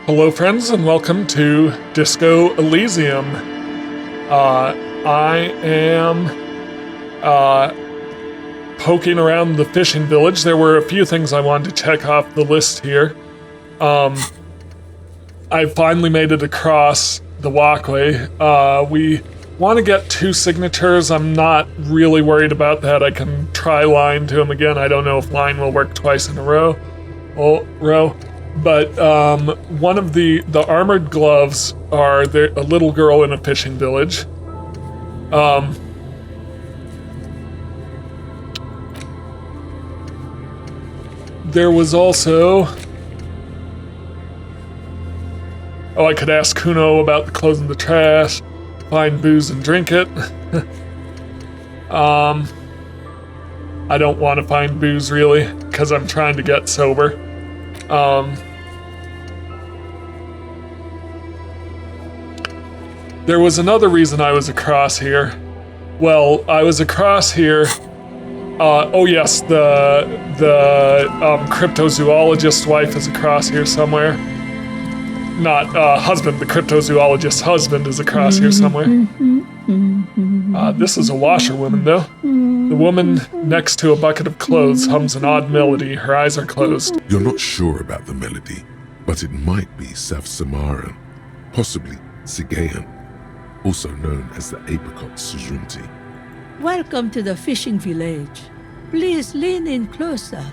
Hello, friends, and welcome to Disco Elysium. I am poking around the fishing village. There were a few things I wanted to check off the list here. I finally made it across the walkway. We want to get 2 signatures. I'm not really worried about that. I can try lying to him again. I don't know if lying will work twice in a row. But one of the armored gloves are a little girl in a fishing village. There was also... Oh, I could ask Kuno about the clothes in the trash, find booze and drink it. I don't want to find booze, really, because I'm trying to get sober. There was another reason I was across here. Well, I was across here. Oh yes, the cryptozoologist's wife is across here somewhere. Not husband. The cryptozoologist's husband is across here somewhere. This is a washerwoman, though. The woman next to a bucket of clothes hums an odd melody. Her eyes are closed. You're not sure about the melody, but it might be South Samaran, possibly Sigayan, also known as the apricot sujunti. Welcome to the fishing village. Please lean in closer.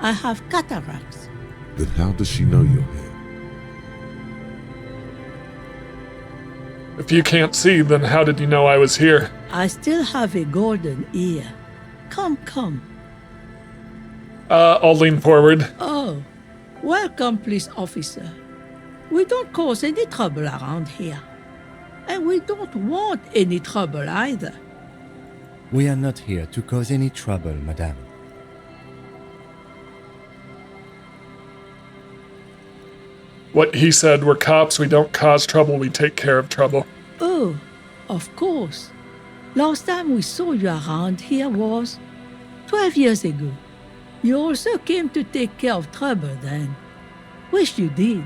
I have cataracts. Then how does she know you're here? If you can't see, then how did you know I was here? I still have a golden ear. Come. I'll lean forward. Oh, welcome, police officer. We don't cause any trouble around here. And we don't want any trouble either. We are not here to cause any trouble, madame. What he said, we're cops, we don't cause trouble, we take care of trouble. Oh, of course. Last time we saw you around here was 12 years ago. You also came to take care of trouble then. Wish you did.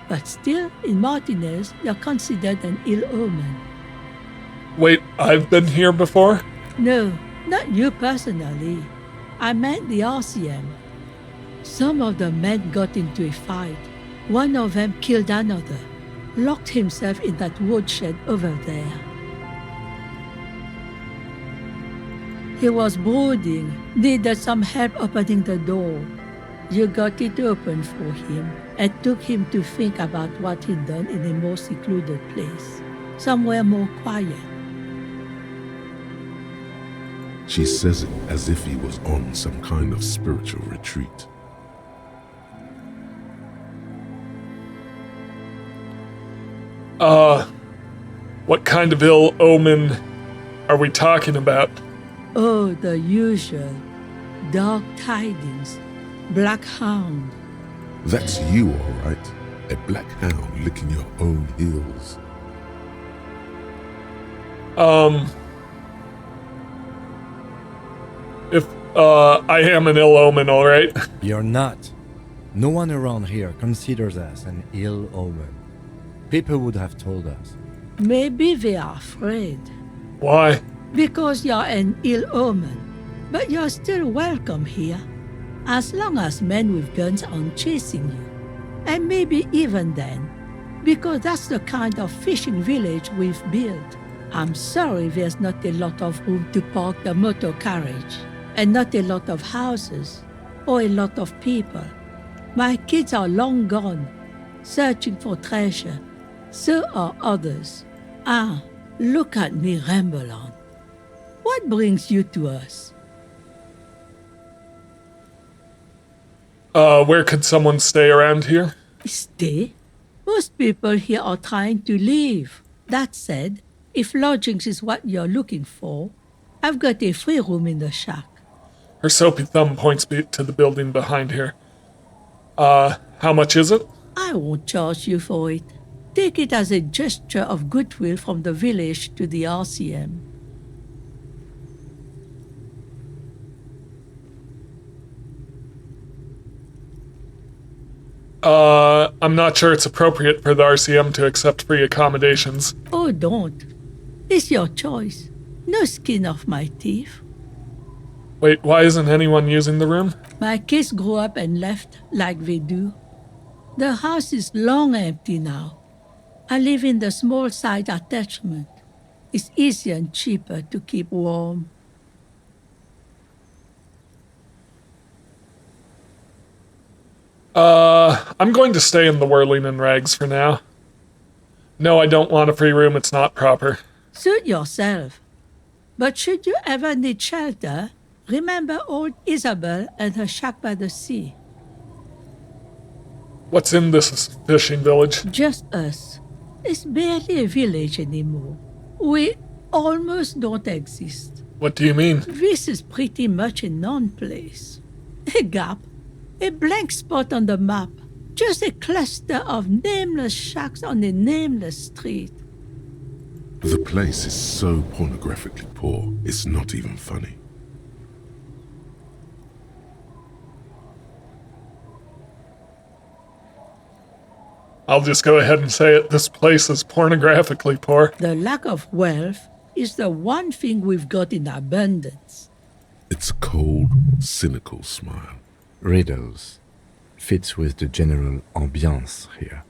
But still, in Martinez, you're considered an ill omen. Wait, I've been here before? No, not you personally. I meant the RCM. Some of the men got into a fight. One of them killed another, locked himself in that woodshed over there. He was brooding, needed some help opening the door. You got it open for him and took him to think about what he'd done in a more secluded place, somewhere more quiet. She says it as if he was on some kind of spiritual retreat. What kind of ill omen are we talking about? Oh, the usual. Dark tidings. Black hound. That's you, all right. A black hound licking your own heels. If I am an ill omen, all right? You're not. No one around here considers us an ill omen. People would have told us. Maybe they are afraid. Why? Because you're an ill omen. But you're still welcome here. As long as men with guns aren't chasing you. And maybe even then. Because that's the kind of fishing village we've built. I'm sorry there's not a lot of room to park the motor carriage. And not a lot of houses. Or a lot of people. My kids are long gone. Searching for treasure. So are others. Ah, look at me ramble on. What brings you to us? Where could someone stay around here? Stay? Most people here are trying to leave. That said, if lodgings is what you're looking for, I've got a free room in the shack. Her soapy thumb points to the building behind here. How much is it? I won't charge you for it. Take it as a gesture of goodwill from the village to the RCM. I'm not sure it's appropriate for the RCM to accept free accommodations. Oh, don't. It's your choice. No skin off my teeth. Wait, why isn't anyone using the room? My kids grew up and left like they do. The house is long empty now. I live in the small side attachment. It's easier and cheaper to keep warm. I'm going to stay in the whirling and rags for now. No, I don't want a free room. It's not proper. Suit yourself. But should you ever need shelter, remember old Isabel and her shack by the sea. What's in this fishing village? Just us. It's barely a village anymore. We almost don't exist. What do you mean? This is pretty much a non-place. A gap. A blank spot on the map. Just a cluster of nameless shacks on a nameless street. The place is so pornographically poor, it's not even funny. I'll just go ahead and say it. This place is pornographically poor. The lack of wealth is the one thing we've got in abundance. It's a cold, cynical smile. Riddles. Fits with the general ambiance here.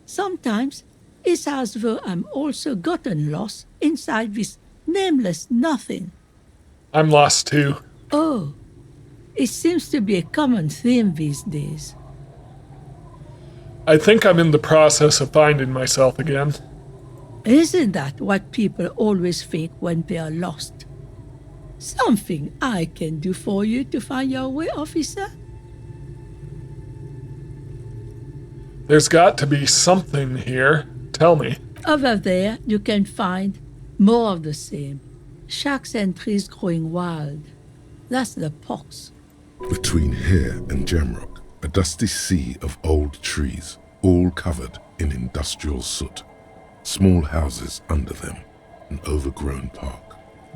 Sometimes it's as though I'm also gotten lost inside this nameless nothing. I'm lost too. Oh, it seems to be a common theme these days. I think I'm in the process of finding myself again. Isn't that what people always think when they are lost? Something I can do for you to find your way, officer? There's got to be something here. Tell me. Over there, you can find more of the same. Shacks and trees growing wild. That's the pox. Between here and Jamrock, a dusty sea of old trees, all covered in industrial soot. Small houses under them, an overgrown park.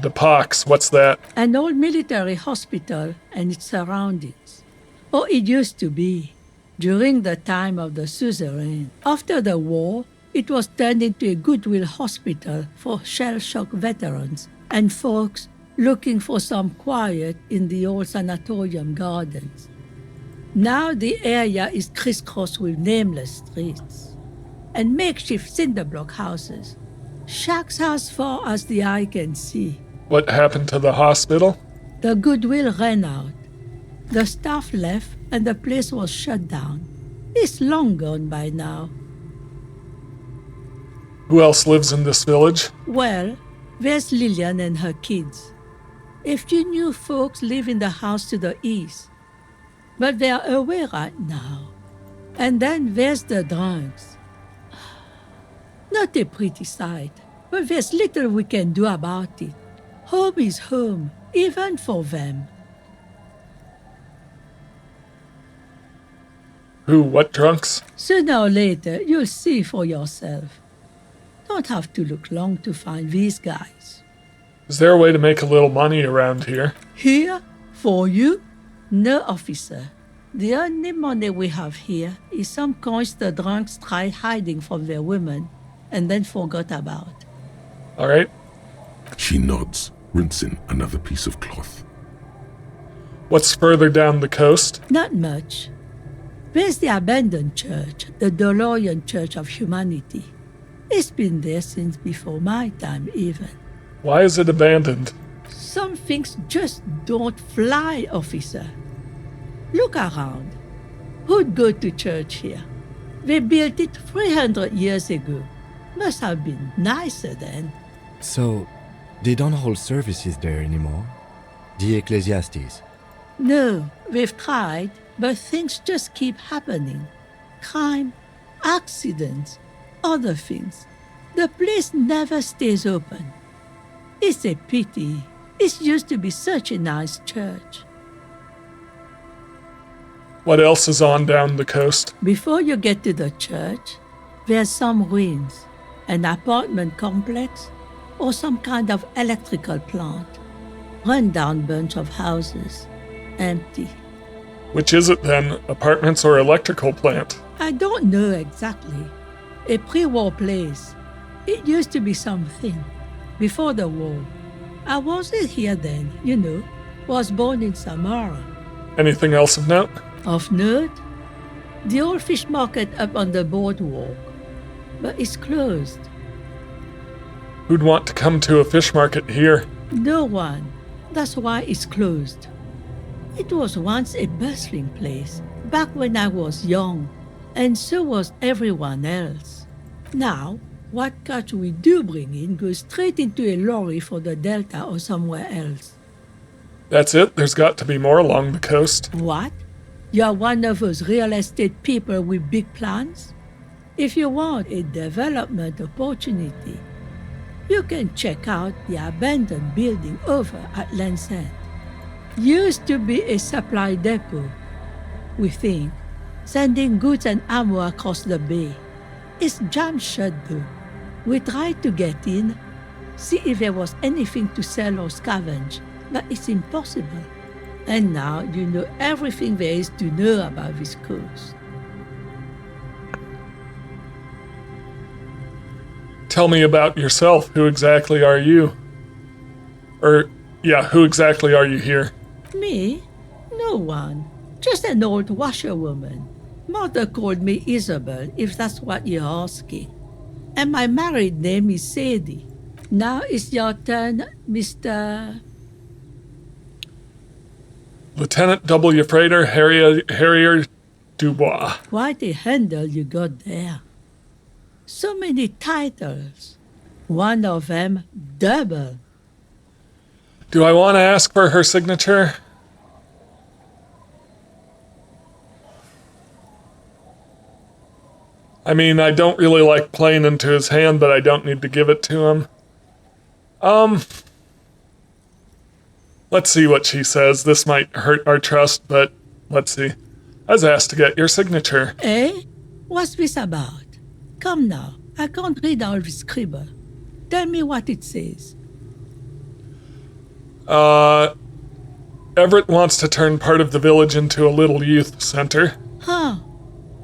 The pox, what's that? An old military hospital and its surroundings. Or it used to be, during the time of the suzerain. After the war, it was turned into a goodwill hospital for shell-shock veterans and folks looking for some quiet in the old sanatorium gardens. Now the area is crisscrossed with nameless streets and makeshift cinder block houses, shacks as far as the eye can see. What happened to the hospital? The goodwill ran out. The staff left and the place was shut down. It's long gone by now. Who else lives in this village? Well, there's Lillian and her kids. A few new folks live in the house to the east, but they're away right now. And then there's the drunks. Not a pretty sight, but there's little we can do about it. Home is home, even for them. Who, what drunks? Sooner or later, you'll see for yourself. Don't have to look long to find these guys. Is there a way to make a little money around here? Here? For you? No, officer. The only money we have here is some coins the drunks tried hiding from their women and then forgot about. All right. She nods, rinsing another piece of cloth. What's further down the coast? Not much. There's the abandoned church, the DeLorean Church of Humanity. It's been there since before my time, even. Why is it abandoned? Some things just don't fly, officer. Look around. Who'd go to church here? They built it 300 years ago. Must have been nicer then. So, they don't hold services there anymore? The Ecclesiastes? No, they've tried, but things just keep happening. Crime, accidents, other things. The place never stays open. It's a pity. It used to be such a nice church. What else is on down the coast? Before you get to the church, there's some ruins, an apartment complex, or some kind of electrical plant. Run-down bunch of houses, empty. Which is it then, apartments or electrical plant? I don't know exactly. A pre-war place. It used to be something. Before the war. I wasn't here then, you know. Was born in Samara. Anything else of note? Of note? The old fish market up on the boardwalk. But it's closed. Who'd want to come to a fish market here? No one. That's why it's closed. It was once a bustling place, back when I was young, and so was everyone else. Now, what catch we do bring in goes straight into a lorry for the Delta or somewhere else. That's it? There's got to be more along the coast. What? You're one of those real estate people with big plans? If you want a development opportunity, you can check out the abandoned building over at Land's End. Used to be a supply depot, we think, sending goods and ammo across the bay. It's jammed shut though. We tried to get in, see if there was anything to sell or scavenge, but it's impossible. And now you know everything there is to know about this coast. Tell me about yourself. Who exactly are you? Who exactly are you here? Me? No one. Just an old washerwoman. Mother called me Isabel, if that's what you're asking. And my married name is Sadie. Now it's your turn, Mr. Lieutenant W. Freighter Harrier Dubois. Quite a handle you got there. So many titles. One of them double. Do I want to ask for her signature? I mean, I don't really like playing into his hand, but I don't need to give it to him. Let's see what she says. This might hurt our trust, but let's see. I was asked to get your signature. Eh? What's this about? Come now, I can't read all this scribble. Tell me what it says. Everett wants to turn part of the village into a little youth center. Huh.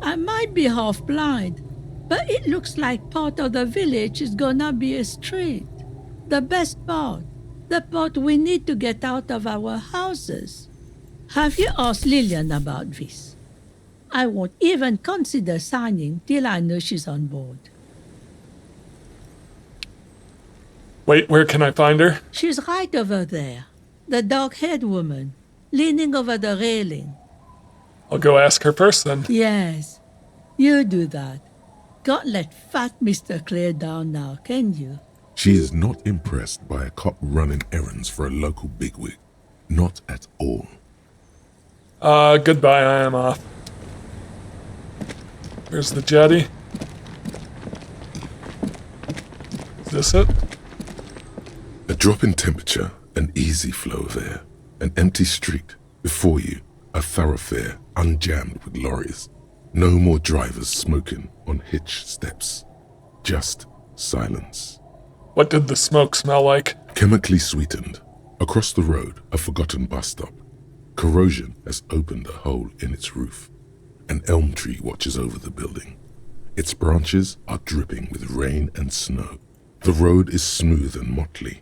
I might be half blind, but it looks like part of the village is gonna be a street. The best part. The part we need to get out of our houses. Have you asked Lillian about this? I won't even consider signing till I know she's on board. Wait, where can I find her? She's right over there. The dark-haired woman, leaning over the railing. I'll go ask her first then. Yes, you do that. Can't let fat Mr. Clare down now, can you? She is not impressed by a cop running errands for a local bigwig. Not at all. Goodbye, I am off. Here's the jetty. Is this it? A drop in temperature, an easy flow of air, an empty street. Before you, a thoroughfare unjammed with lorries. No more drivers smoking on hitch steps. Just silence. What did the smoke smell like? Chemically sweetened. Across the road, a forgotten bus stop. Corrosion has opened a hole in its roof. An elm tree watches over the building. Its branches are dripping with rain and snow. The road is smooth and motley.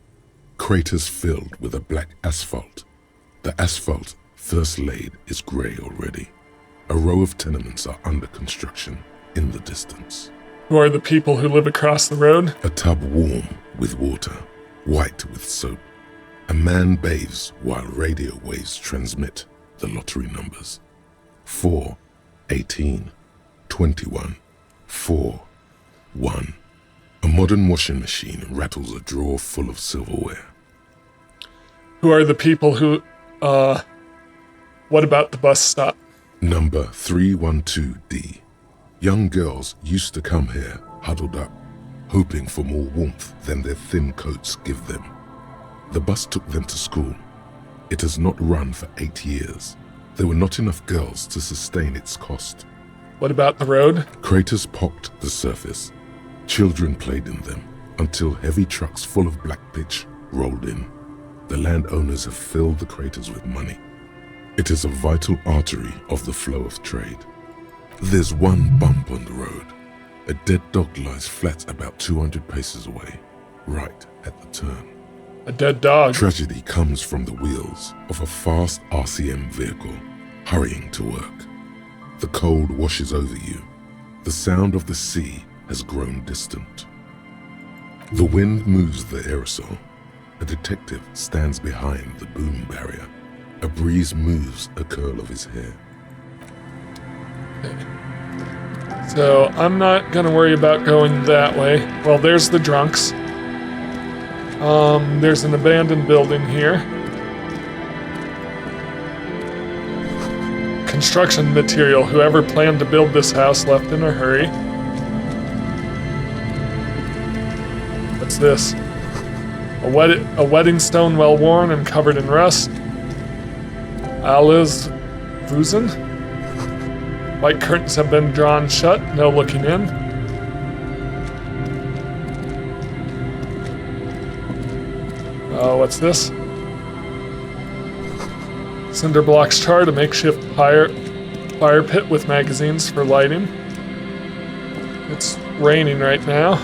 Craters filled with a black asphalt. The asphalt, first laid, is grey already. A row of tenements are under construction in the distance. Who are the people who live across the road? A tub warm with water, white with soap. A man bathes while radio waves transmit the lottery numbers. 4, 18, 21, 4, 1. A modern washing machine rattles a drawer full of silverware. Who are the people who, what about the bus stop? Number 312D. Young girls used to come here, huddled up, hoping for more warmth than their thin coats give them. The bus took them to school. It has not run for 8 years. There were not enough girls to sustain its cost. What about the road? Craters pocked the surface. Children played in them until heavy trucks full of black pitch rolled in. The landowners have filled the craters with money. It is a vital artery of the flow of trade. There's one bump on the road. A dead dog lies flat about 200 paces away, right at the turn. A dead dog. Tragedy comes from the wheels of a fast RCM vehicle hurrying to work. The cold washes over you. The sound of the sea has grown distant. The wind moves the aerosol. A detective stands behind the boom barrier. A breeze moves a curl of his hair. So I'm not gonna worry about going that way. Well, there's the drunks. There's an abandoned building here. Construction material. Whoever planned to build this house left in a hurry. What's this? A wedding stone well worn and covered in rust. Alice Vuzen. White curtains have been drawn shut, no looking in. Oh, what's this? Cinder blocks chart, a makeshift fire pit with magazines for lighting. It's raining right now.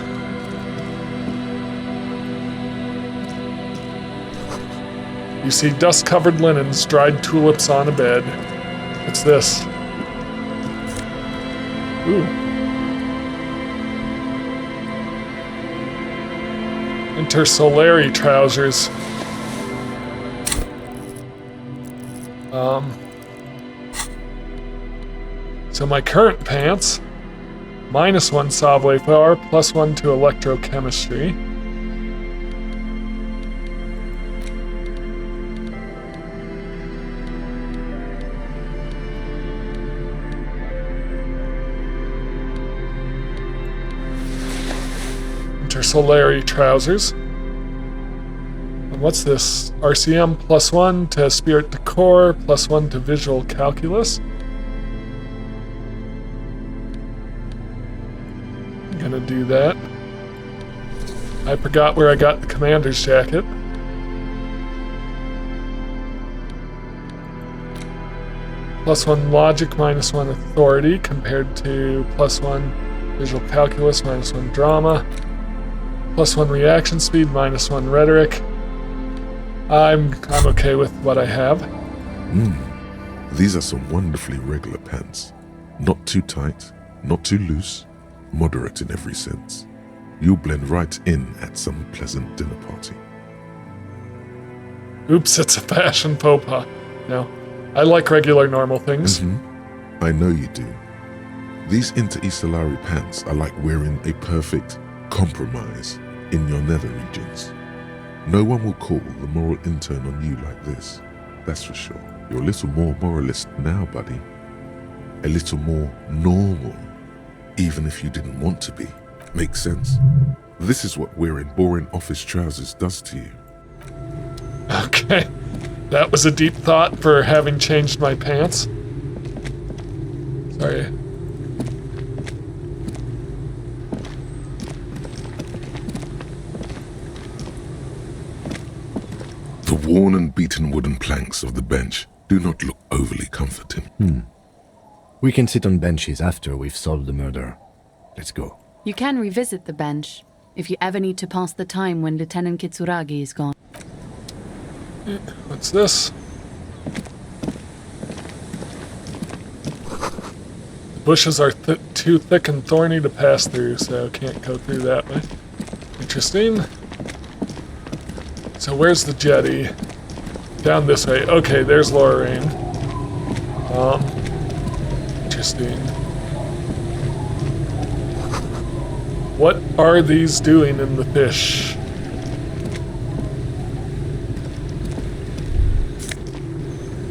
You see dust-covered linens, dried tulips on a bed. What's this? Ooh. Intersolari trousers. So my current pants, -1 savoir-faire, +1 to electrochemistry. Intersolari trousers. And what's this? RCM +1 to spirit decor, +1 to visual calculus. I'm gonna do that. I forgot where I got the commander's jacket. +1 logic, -1 authority, compared to +1 visual calculus, -1 drama. +1 reaction speed, -1 rhetoric. I'm okay with what I have. These are some wonderfully regular pants. Not too tight, not too loose, moderate in every sense. You'll blend right in at some pleasant dinner party. Oops, it's a fashion faux pas. No, I like regular normal things. I know you do. These Interstellari pants are like wearing a perfect compromise in your nether regions. No one will call the moral intern on you like this, that's for sure. You're a little more moralist now, buddy. A little more normal, even if you didn't want to be. Makes sense. This is what wearing boring office trousers does to you. Okay, that was a deep thought for having changed my pants. Sorry. The worn and beaten wooden planks of the bench do not look overly comforting. We can sit on benches after we've solved the murder. Let's go. You can revisit the bench if you ever need to pass the time when Lieutenant Kitsuragi is gone. What's this? The bushes are too thick and thorny to pass through, so can't go through that way. Interesting. So where's the jetty? Down this way. Okay, there's Lorraine. Interesting. What are these doing in the fish?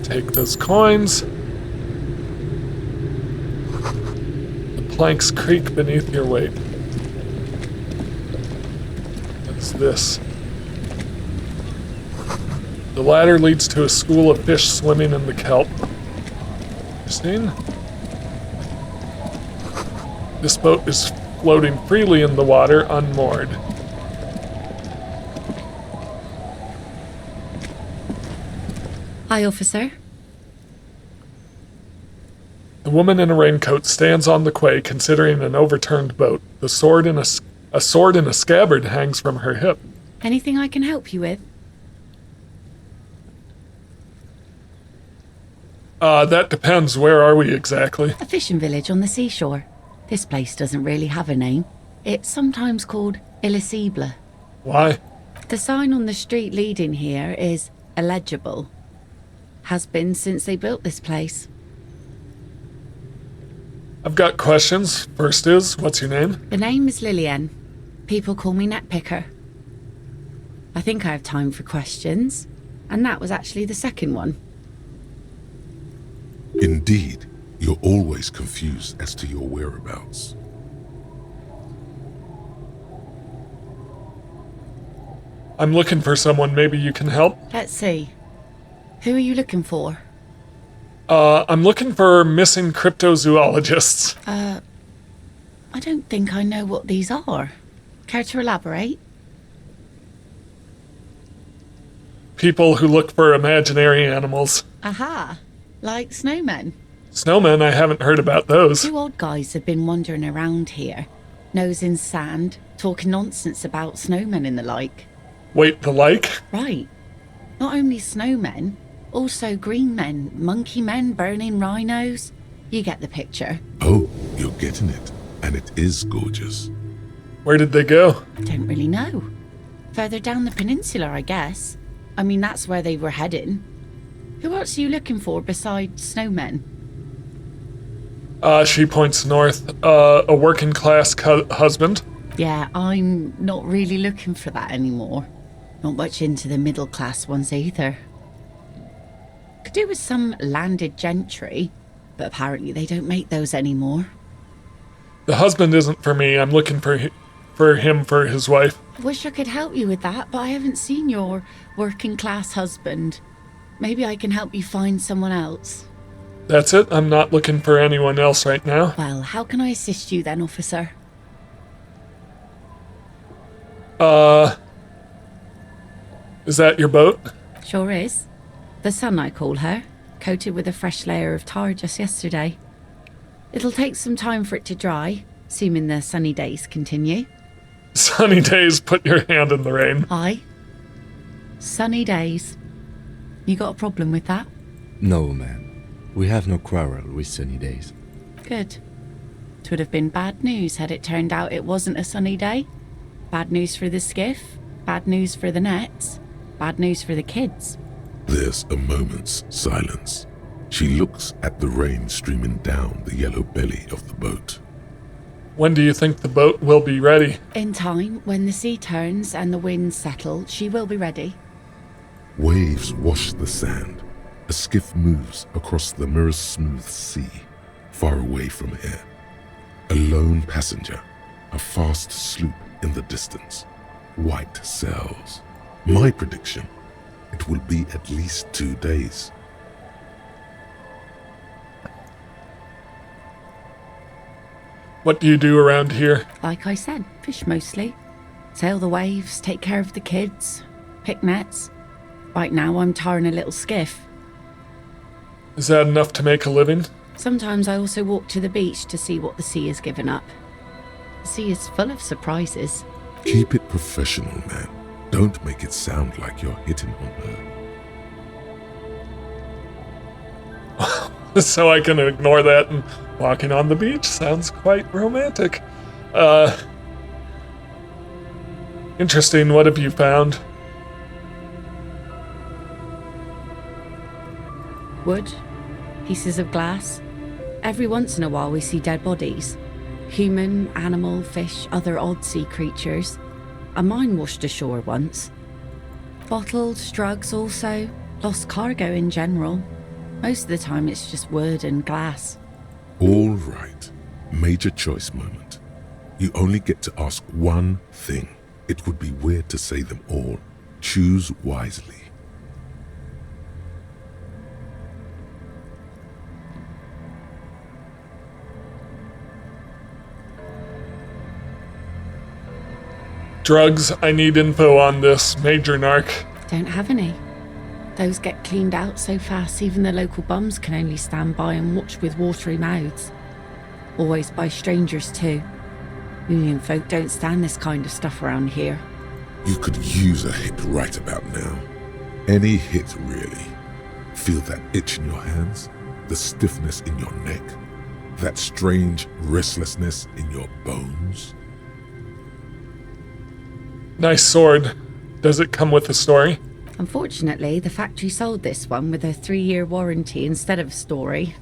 Take those coins. The planks creak beneath your weight. What's this? The ladder leads to a school of fish swimming in the kelp. Interesting. This boat is floating freely in the water, unmoored. Hi, officer. The woman in a raincoat stands on the quay considering an overturned boat. The sword in a sword in a scabbard hangs from her hip. Anything I can help you with? That depends. Where are we exactly? A fishing village on the seashore. This place doesn't really have a name. It's sometimes called Elysium. Why? The sign on the street leading here is illegible. Has been since they built this place. I've got questions. First is, what's your name? The name is Lillian. People call me Netpicker. I think I have time for questions, and that was actually the second one. Indeed, you're always confused as to your whereabouts. I'm looking for someone. Maybe you can help? Let's see. Who are you looking for? I'm looking for missing cryptozoologists. I don't think I know what these are. Care to elaborate? People who look for imaginary animals. Aha! Like snowmen. Snowmen, I haven't heard about those. Two old guys have been wandering around here, nose in sand, talking nonsense about snowmen and the like. Wait, the like? Right. Not only snowmen, also green men, monkey men burning rhinos. You get the picture. Oh, you're getting it. And it is gorgeous. Where did they go? I don't really know. Further down the peninsula, I guess. I mean, that's where they were heading. Who else are you looking for besides snowmen? She points north. A working class husband. Yeah, I'm not really looking for that anymore. Not much into the middle class ones either. Could do with some landed gentry, but apparently they don't make those anymore. The husband isn't for me. I'm looking for him for his wife. I wish I could help you with that, but I haven't seen your working class husband. Maybe I can help you find someone else. That's it. I'm not looking for anyone else right now. Well, how can I assist you then, officer? Is that your boat? Sure is. The Sun, I call her, coated with a fresh layer of tar just yesterday. It'll take some time for it to dry, assuming the sunny days continue. Sunny days, put your hand in the rain. Aye. Sunny days. You got a problem with that? No, ma'am. We have no quarrel with sunny days. Good. It would have been bad news had it turned out it wasn't a sunny day. Bad news for the skiff, bad news for the nets, bad news for the kids. There's a moment's silence. She looks at the rain streaming down the yellow belly of the boat. When do you think the boat will be ready? In time, when the sea turns and the winds settle, she will be ready. Waves wash the sand. A skiff moves across the mirror-smooth sea, far away from here. A lone passenger, a fast sloop in the distance. White sails. My prediction, it will be at least 2 days. What do you do around here? Like I said, fish mostly. Sail the waves, take care of the kids, pick nets. Right now I'm tarring a little skiff. Is that enough to make a living? Sometimes I also walk to the beach to see what the sea has given up. The sea is full of surprises. Keep it professional, man. Don't make it sound like you're hitting on her. So I can ignore that, and walking on the beach sounds quite romantic. Interesting. What have you found? Wood, pieces of glass. Every once in a while we see dead bodies. Human, animal, fish, other odd sea creatures. A mine washed ashore once. Bottles, drugs also. Lost cargo in general. Most of the time it's just wood and glass. All right. Major choice moment. You only get to ask one thing. It would be weird to say them all. Choose wisely. Drugs. I need info on this. Major narc. Don't have any. Those get cleaned out so fast even the local bums can only stand by and watch with watery mouths. Always by strangers too. Union folk don't stand this kind of stuff around here. You could use a hit right about now. Any hit, really. Feel that itch in your hands, the stiffness in your neck, that strange restlessness in your bones. Nice sword. Does it come with a story? Unfortunately, the factory sold this one with a 3-year warranty instead of a story.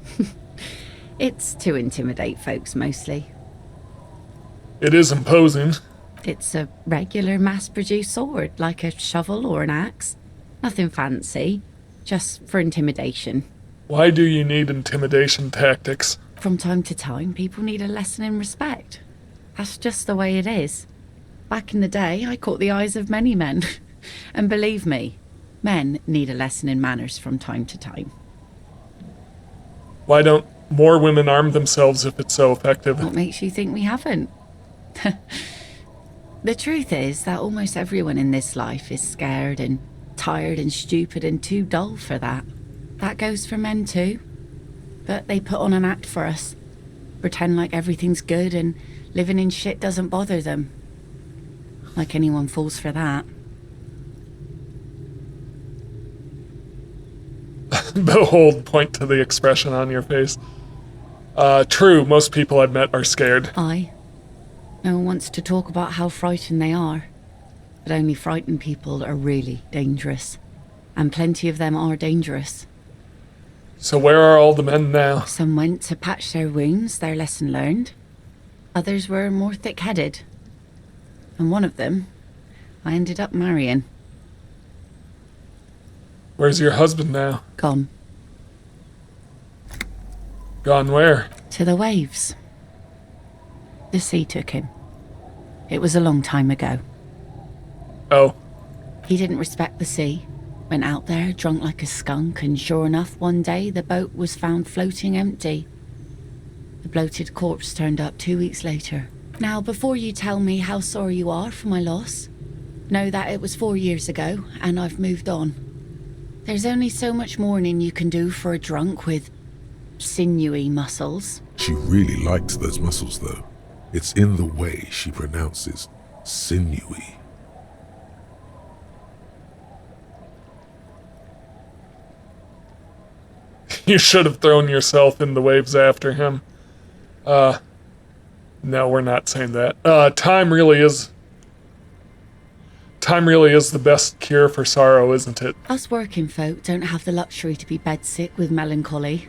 It's to intimidate folks mostly. It is imposing. It's a regular mass-produced sword, like a shovel or an axe. Nothing fancy, just for intimidation. Why do you need intimidation tactics? From time to time, people need a lesson in respect. That's just the way it is. Back in the day, I caught the eyes of many men. And believe me, men need a lesson in manners from time to time. Why don't more women arm themselves if it's so effective? What makes you think we haven't? The truth is that almost everyone in this life is scared and tired and stupid and too dull for that. That goes for men too. But they put on an act for us. Pretend like everything's good and living in shit doesn't bother them. Like anyone falls for that. Behold, point to the expression on your face. True, most people I've met are scared. Aye. No one wants to talk about how frightened they are. But only frightened people are really dangerous. And plenty of them are dangerous. So where are all the men now? Some went to patch their wounds, their lesson learned. Others were more thick-headed. And one of them, I ended up marrying. Where's your husband now? Gone. Gone where? To the waves. The sea took him. It was a long time ago. Oh, He didn't respect the sea. Went out there drunk like a skunk, and sure enough, one day the boat was found floating empty. The bloated corpse turned up 2 weeks later. Now, before you tell me how sorry you are for my loss, know that it was 4 years ago, and I've moved on. There's only so much mourning you can do for a drunk with sinewy muscles. She really liked those muscles, though. It's in the way she pronounces sinewy. you should have thrown yourself in the waves after him. No, we're not saying that. Time really is the best cure for sorrow, isn't it? Us working folk don't have the luxury to be bedsick with melancholy.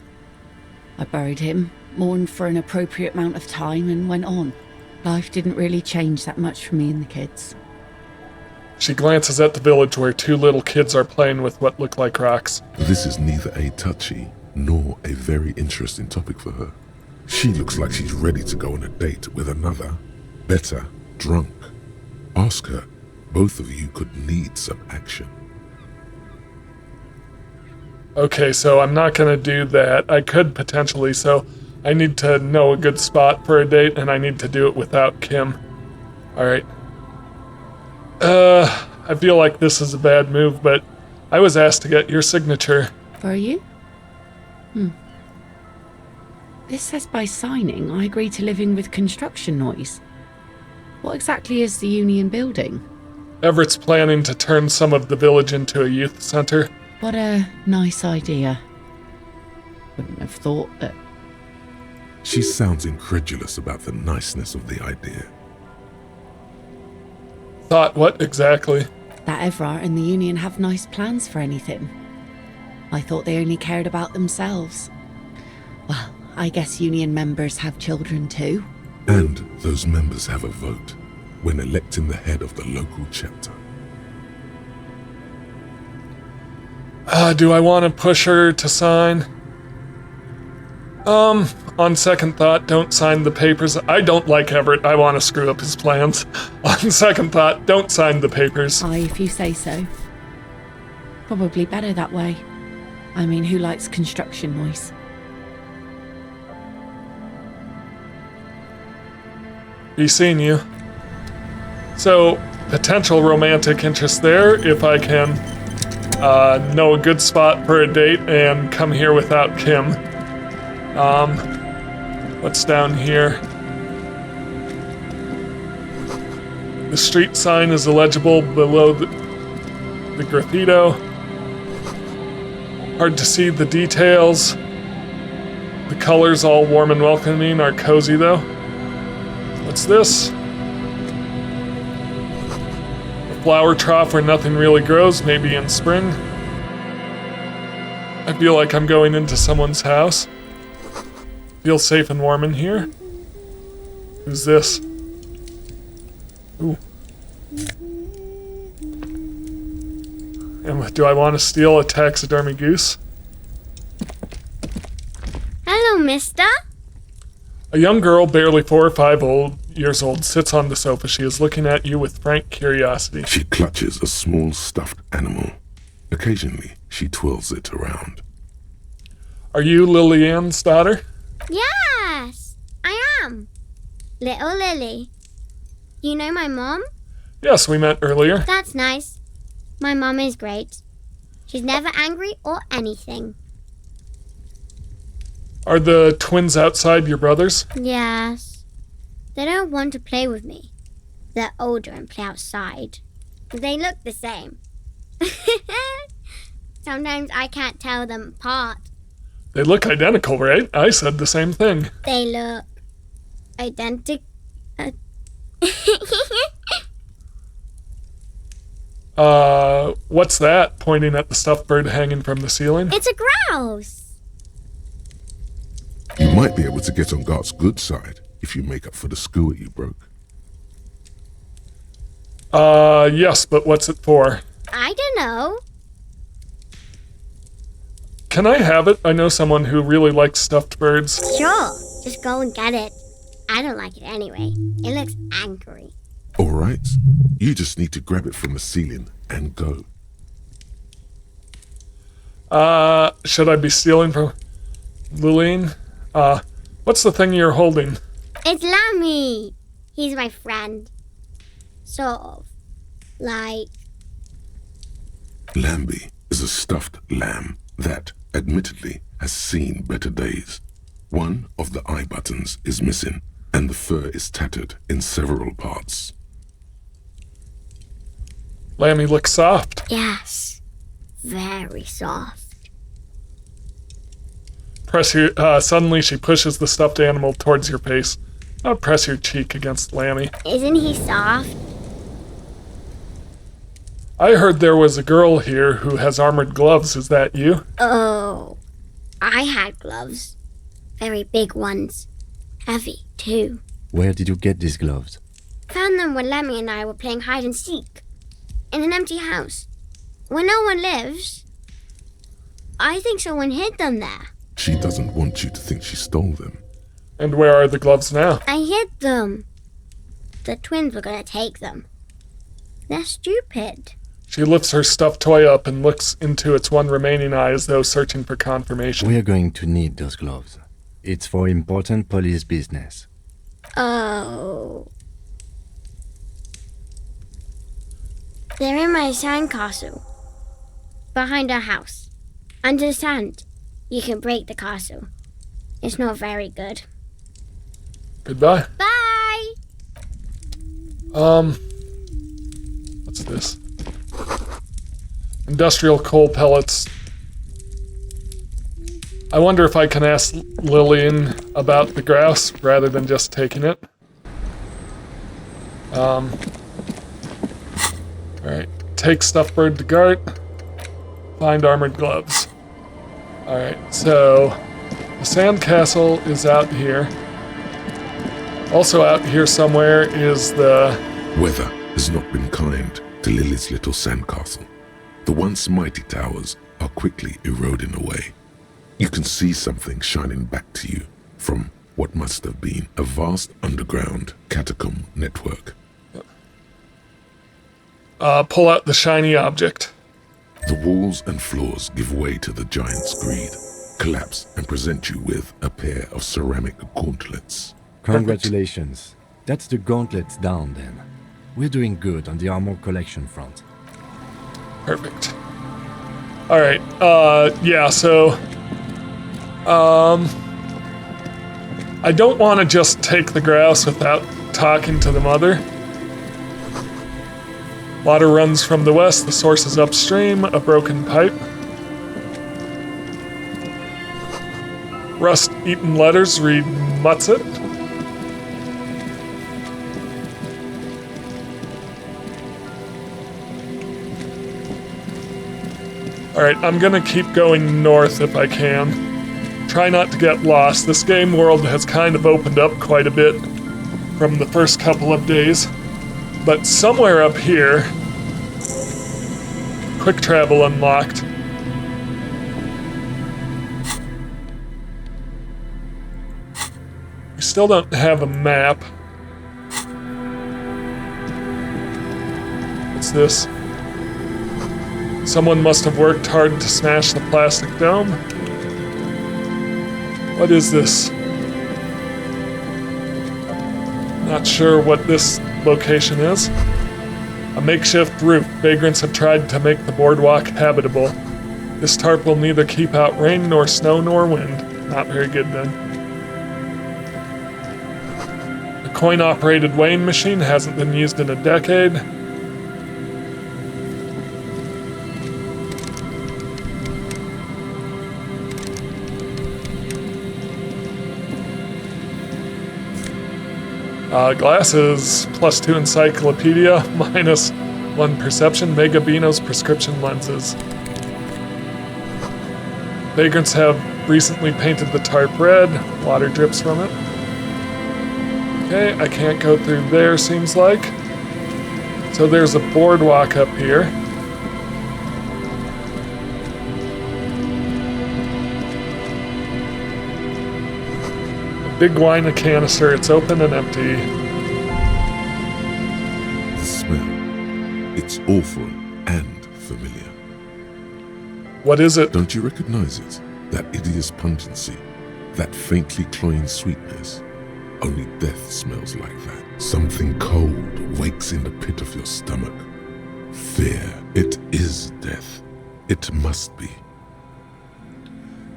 I buried him, mourned for an appropriate amount of time, and went on. Life didn't really change that much for me and the kids. She glances at the village where two little kids are playing with what look like rocks. This is neither a touchy nor a very interesting topic for her. She looks like she's ready to go on a date with another, better, drunk. Ask her. Both of you could need some action. Okay, so I'm not gonna do that. I could potentially, so I need to know a good spot for a date, and I need to do it without Kim. Alright. I feel like this is a bad move, but I was asked to get your signature. For you? This says by signing, I agree to living with construction noise. What exactly is the Union building? Everett's planning to turn some of the village into a youth center. What a nice idea. Wouldn't have thought that. She sounds incredulous about the niceness of the idea. Thought what exactly? That Everard and the Union have nice plans for anything. I thought they only cared about themselves. Well, I guess Union members have children too. And those members have a vote when electing the head of the local chapter. Do I want to push her to sign? On second thought, don't sign the papers. I don't like Everett. I want to screw up his plans. On second thought, don't sign the papers. Aye, if you say so. Probably better that way. I mean, who likes construction noise? Be seeing you. So, potential romantic interest there, if I can know a good spot for a date and come here without Kim. What's down here? The street sign is illegible below the graffito. Hard to see the details. The colors, all warm and welcoming, are cozy though. What's this? A flower trough where nothing really grows, maybe in spring. I feel like I'm going into someone's house. Feels safe and warm in here. Who's this? Ooh. And do I want to steal a taxidermy goose? Hello, mister. A young girl, barely 4 or 5 years old, sits on the sofa. She is looking at you with frank curiosity. She clutches a small stuffed animal. Occasionally, she twirls it around. Are you Lillian's daughter? Yes, I am. Little Lily. You know my mom? Yes, we met earlier. That's nice. My mom is great. She's never angry or anything. Are the twins outside your brothers? Yes. They don't want to play with me. They're older and play outside. They look the same. Sometimes I can't tell them apart. They look identical, right? I said the same thing. They look identical. What's that? Pointing at the stuffed bird hanging from the ceiling. It's a grouse. You might be able to get on Gart's good side if you make up for the skewer you broke. Yes, but what's it for? I don't know. Can I have it? I know someone who really likes stuffed birds. Sure, just go and get it. I don't like it anyway. It looks angry. All right, you just need to grab it from the ceiling and go. Should I be stealing from Lillian? What's the thing you're holding? It's Lammy. He's my friend. Sort of. Like... Lambie is a stuffed lamb that, admittedly, has seen better days. One of the eye buttons is missing, and the fur is tattered in several parts. Lammy looks soft. Yes. Very soft. Suddenly she pushes the stuffed animal towards your face. Press your cheek against Lammy. Isn't he soft? I heard there was a girl here who has armored gloves. Is that you? Oh. I had gloves. Very big ones. Heavy, too. Where did you get these gloves? Found them when Lemmy and I were playing hide and seek. In an empty house. Where no one lives. I think someone hid them there. She doesn't want you to think she stole them. And where are the gloves now? I hid them. The twins were gonna take them. They're stupid. She lifts her stuffed toy up and looks into its one remaining eye as though searching for confirmation. We are going to need those gloves. It's for important police business. Oh. They're in my sandcastle. Behind our house. Under the sand. You can break the castle. It's not very good. Goodbye. Bye! What's this? Industrial coal pellets. I wonder if I can ask Lillian about the grouse rather than just taking it. Alright. Take stuffed bird to Gart. Find armored gloves. Alright, so the sandcastle is out here. Also out here somewhere is the... Weather has not been kind to Lily's little sandcastle. The once mighty towers are quickly eroding away. You can see something shining back to you from what must have been a vast underground catacomb network. Pull out the shiny object. The walls and floors give way to the giant's greed, collapse and present you with a pair of ceramic gauntlets. Congratulations. That's the gauntlets down then. We're doing good on the armor collection front. Perfect. All right. Yeah. So, I don't want to just take the grouse without talking to the mother. Water runs from the west. The source is upstream. A broken pipe. Rust-eaten letters read Mutsit. Alright, I'm gonna keep going north if I can. Try not to get lost. This game world has kind of opened up quite a bit from the first couple of days. But somewhere up here, quick travel unlocked. We still don't have a map. What's this? Someone must have worked hard to smash the plastic dome. What is this? Not sure what this location is. A makeshift roof. Vagrants have tried to make the boardwalk habitable. This tarp will neither keep out rain nor snow nor wind. Not very good then. The coin-operated weighing machine hasn't been used in a decade. Glasses, +2 encyclopedia, -1 perception, Mega Beano's prescription lenses. Vagrants have recently painted the tarp red. Water drips from it. Okay, I can't go through there, seems like. So there's a boardwalk up here. Big wine canister, it's open and empty. The smell. It's awful and familiar. What is it? Don't you recognize it? That hideous pungency, that faintly cloying sweetness. Only death smells like that. Something cold wakes in the pit of your stomach. Fear. It is death. It must be.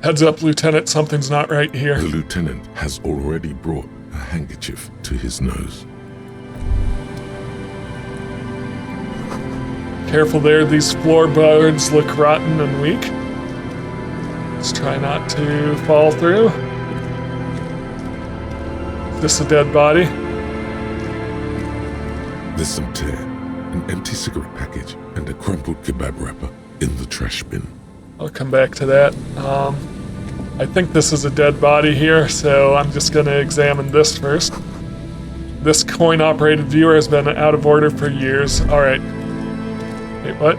Heads up, Lieutenant, something's not right here. The lieutenant has already brought a handkerchief to his nose. Careful there, these floorboards look rotten and weak. Let's try not to fall through. Is this a dead body? There's some tear, an empty cigarette package, and a crumpled kebab wrapper in the trash bin. I'll come back to that. I think this is a dead body here, so I'm just going to examine this first. This coin-operated viewer has been out of order for years. Alright. Wait, what?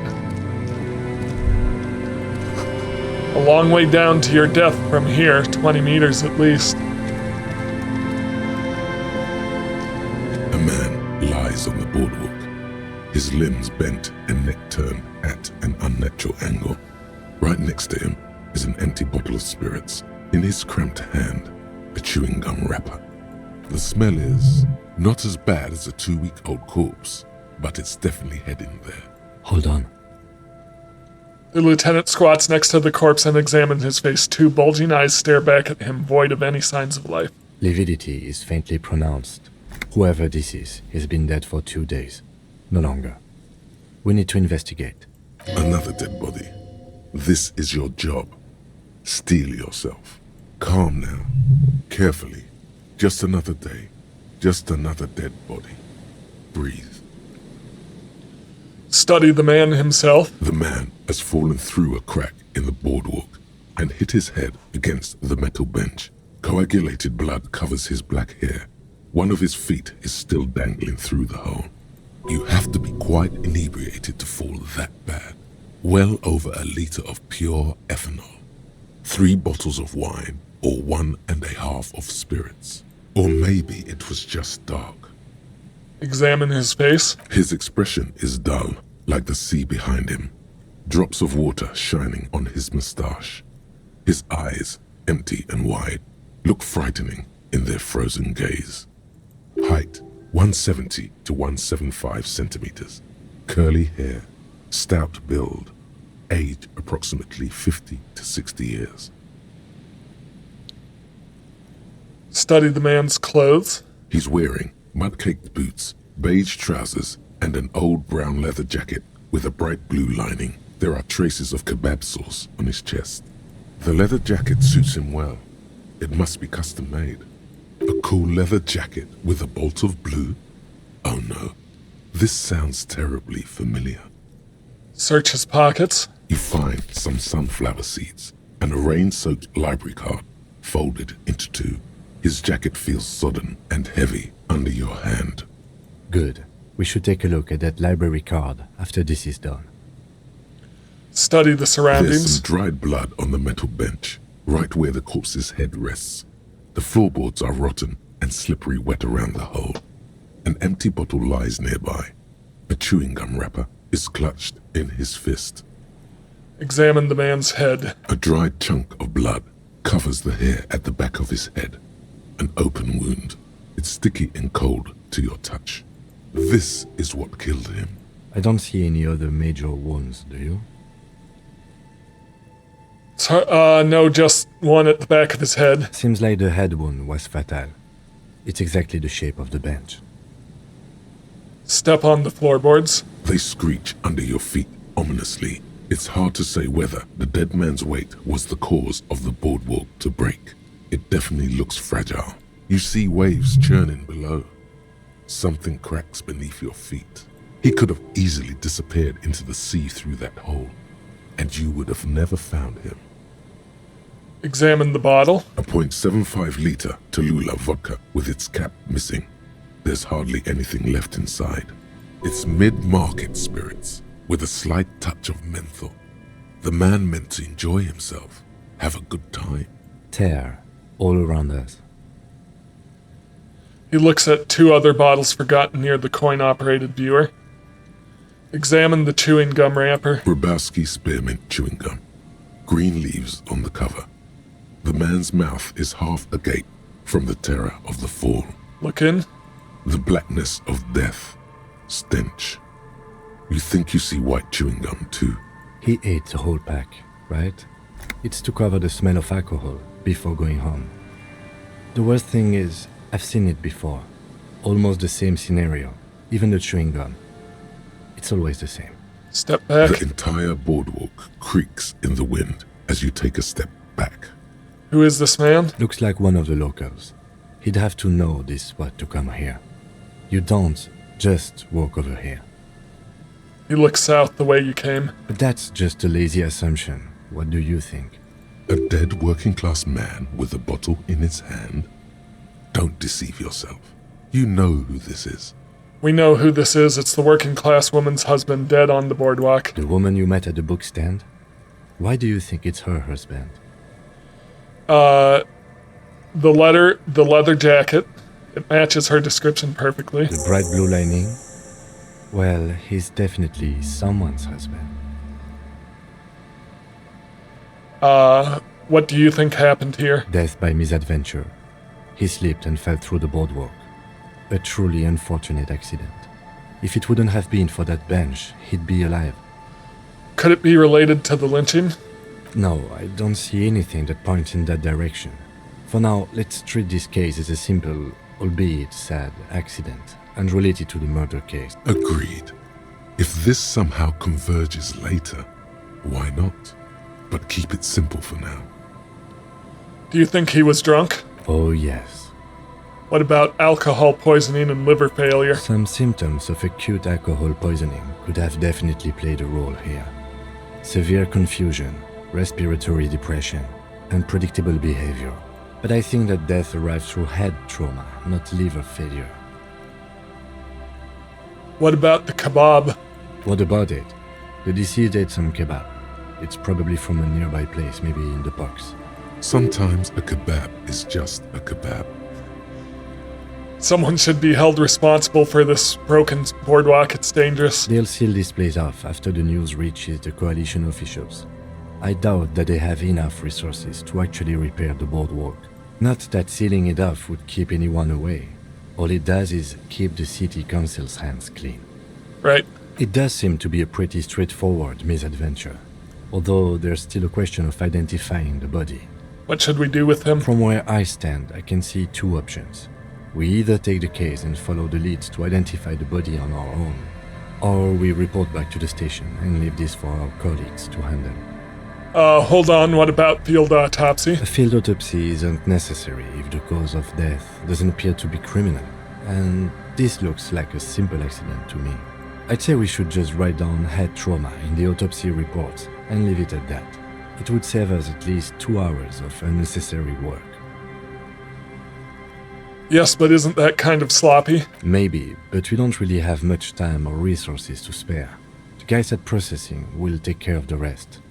A long way down to your death from here, 20 meters at least. A man lies on the boardwalk, his limbs bent and neck turned at an unnatural angle. Right next to him is an empty bottle of spirits. In his cramped hand, a chewing gum wrapper. The smell is not as bad as a 2-week-old corpse, but it's definitely heading there. Hold on. The lieutenant squats next to the corpse and examines his face. 2 bulging eyes stare back at him, void of any signs of life. Lividity is faintly pronounced. Whoever this is has been dead for 2 days. No longer. We need to investigate. Another dead body. This is your job. Steel yourself. Calm now. Carefully. Just another day. Just another dead body. Breathe. Study the man himself. The man has fallen through a crack in the boardwalk and hit his head against the metal bench. Coagulated blood covers his black hair. One of his feet is still dangling through the hole. You have to be quite inebriated to fall that bad. Well over a liter of pure ethanol. 3 bottles of wine, or 1.5 of spirits. Or maybe it was just dark. Examine his face. His expression is dull, like the sea behind him. Drops of water shining on his mustache. His eyes, empty and wide, look frightening in their frozen gaze. Height, 170 to 175 centimeters. Curly hair, stout build, age approximately 50 to 60 years. Study the man's clothes. He's wearing mud-caked boots, beige trousers, and an old brown leather jacket with a bright blue lining. There are traces of kebab sauce on his chest. The leather jacket suits him well. It must be custom made. A cool leather jacket with a bolt of blue? Oh no, this sounds terribly familiar. Search his pockets. You find some sunflower seeds and a rain-soaked library card folded into two. His jacket feels sodden and heavy under your hand. Good. We should take a look at that library card after this is done. Study the There's surroundings. some dried blood on the metal bench, right where the corpse's head rests. The floorboards are rotten and slippery wet around the hole. An empty bottle lies nearby. A chewing gum wrapper is clutched in his fist. Examine the man's head. A dried chunk of blood covers the hair at the back of his head. An open wound. It's sticky and cold to your touch. This is what killed him. I don't see any other major wounds, do you? No, just one at the back of his head. Seems like the head wound was fatal. It's exactly the shape of the bench. Step on the floorboards. They screech under your feet ominously. It's hard to say whether the dead man's weight was the cause of the boardwalk to break. It definitely looks fragile. You see waves churning below. Something cracks beneath your feet. He could have easily disappeared into the sea through that hole, and you would have never found him. Examine the bottle. A .75 liter Tallulah vodka with its cap missing. There's hardly anything left inside. It's mid-market spirits with a slight touch of menthol. The man meant to enjoy himself, have a good time. Tear all around us. He looks at two other bottles forgotten near the coin-operated viewer. Examine the chewing gum wrapper. Grabowski spearmint chewing gum. Green leaves on the cover. The man's mouth is half agape from the terror of the fall. Look in. The blackness of death. Stench. You think you see white chewing gum too. He ate the whole pack, right? It's to cover the smell of alcohol before going home. The worst thing is, I've seen it before. Almost the same scenario. Even the chewing gum. It's always the same. Step back. The entire boardwalk creaks in the wind as you take a step back. Who is this man? Looks like one of the locals. He'd have to know this spot to come here. You don't just walk over here. He looks south the way you came. But that's just a lazy assumption. What do you think? A dead working-class man with a bottle in his hand? Don't deceive yourself. You know who this is. We know who this is. It's the working-class woman's husband dead on the boardwalk. The woman you met at the book stand? Why do you think it's her husband? The leather jacket. It matches her description perfectly. The bright blue lining? Well, he's definitely someone's husband. What do you think happened here? Death by misadventure. He slipped and fell through the boardwalk. A truly unfortunate accident. If it wouldn't have been for that bench, he'd be alive. Could it be related to the lynching? No, I don't see anything that points in that direction. For now, let's treat this case as a simple, albeit sad, accident, unrelated to the murder case. Agreed. If this somehow converges later, why not? But keep it simple for now. Do you think he was drunk? Oh yes. What about alcohol poisoning and liver failure? Some symptoms of acute alcohol poisoning could have definitely played a role here. Severe confusion, respiratory depression, unpredictable behavior. But I think that death arrived through head trauma, not liver failure. What about the kebab? What about it? The deceased ate some kebab. It's probably from a nearby place, maybe in the box. Sometimes a kebab is just a kebab. Someone should be held responsible for this broken boardwalk. It's dangerous. They'll seal this place off after the news reaches the coalition officials. I doubt that they have enough resources to actually repair the boardwalk. Not that sealing it off would keep anyone away. All it does is keep the city council's hands clean. Right. It does seem to be a pretty straightforward misadventure. although there's still a question of identifying the body. What should we do with him? From where I stand, I can see two options. We either take the case and follow the leads to identify the body on our own, or we report back to the station and leave this for our colleagues to handle. Hold on, what about field autopsy? A field autopsy isn't necessary if the cause of death doesn't appear to be criminal, and this looks like a simple accident to me. I'd say we should just write down head trauma in the autopsy report and leave it at that. It would save us at least 2 hours of unnecessary work. Yes, but isn't that kind of sloppy? Maybe, but we don't really have much time or resources to spare. The guys at processing will take care of the rest.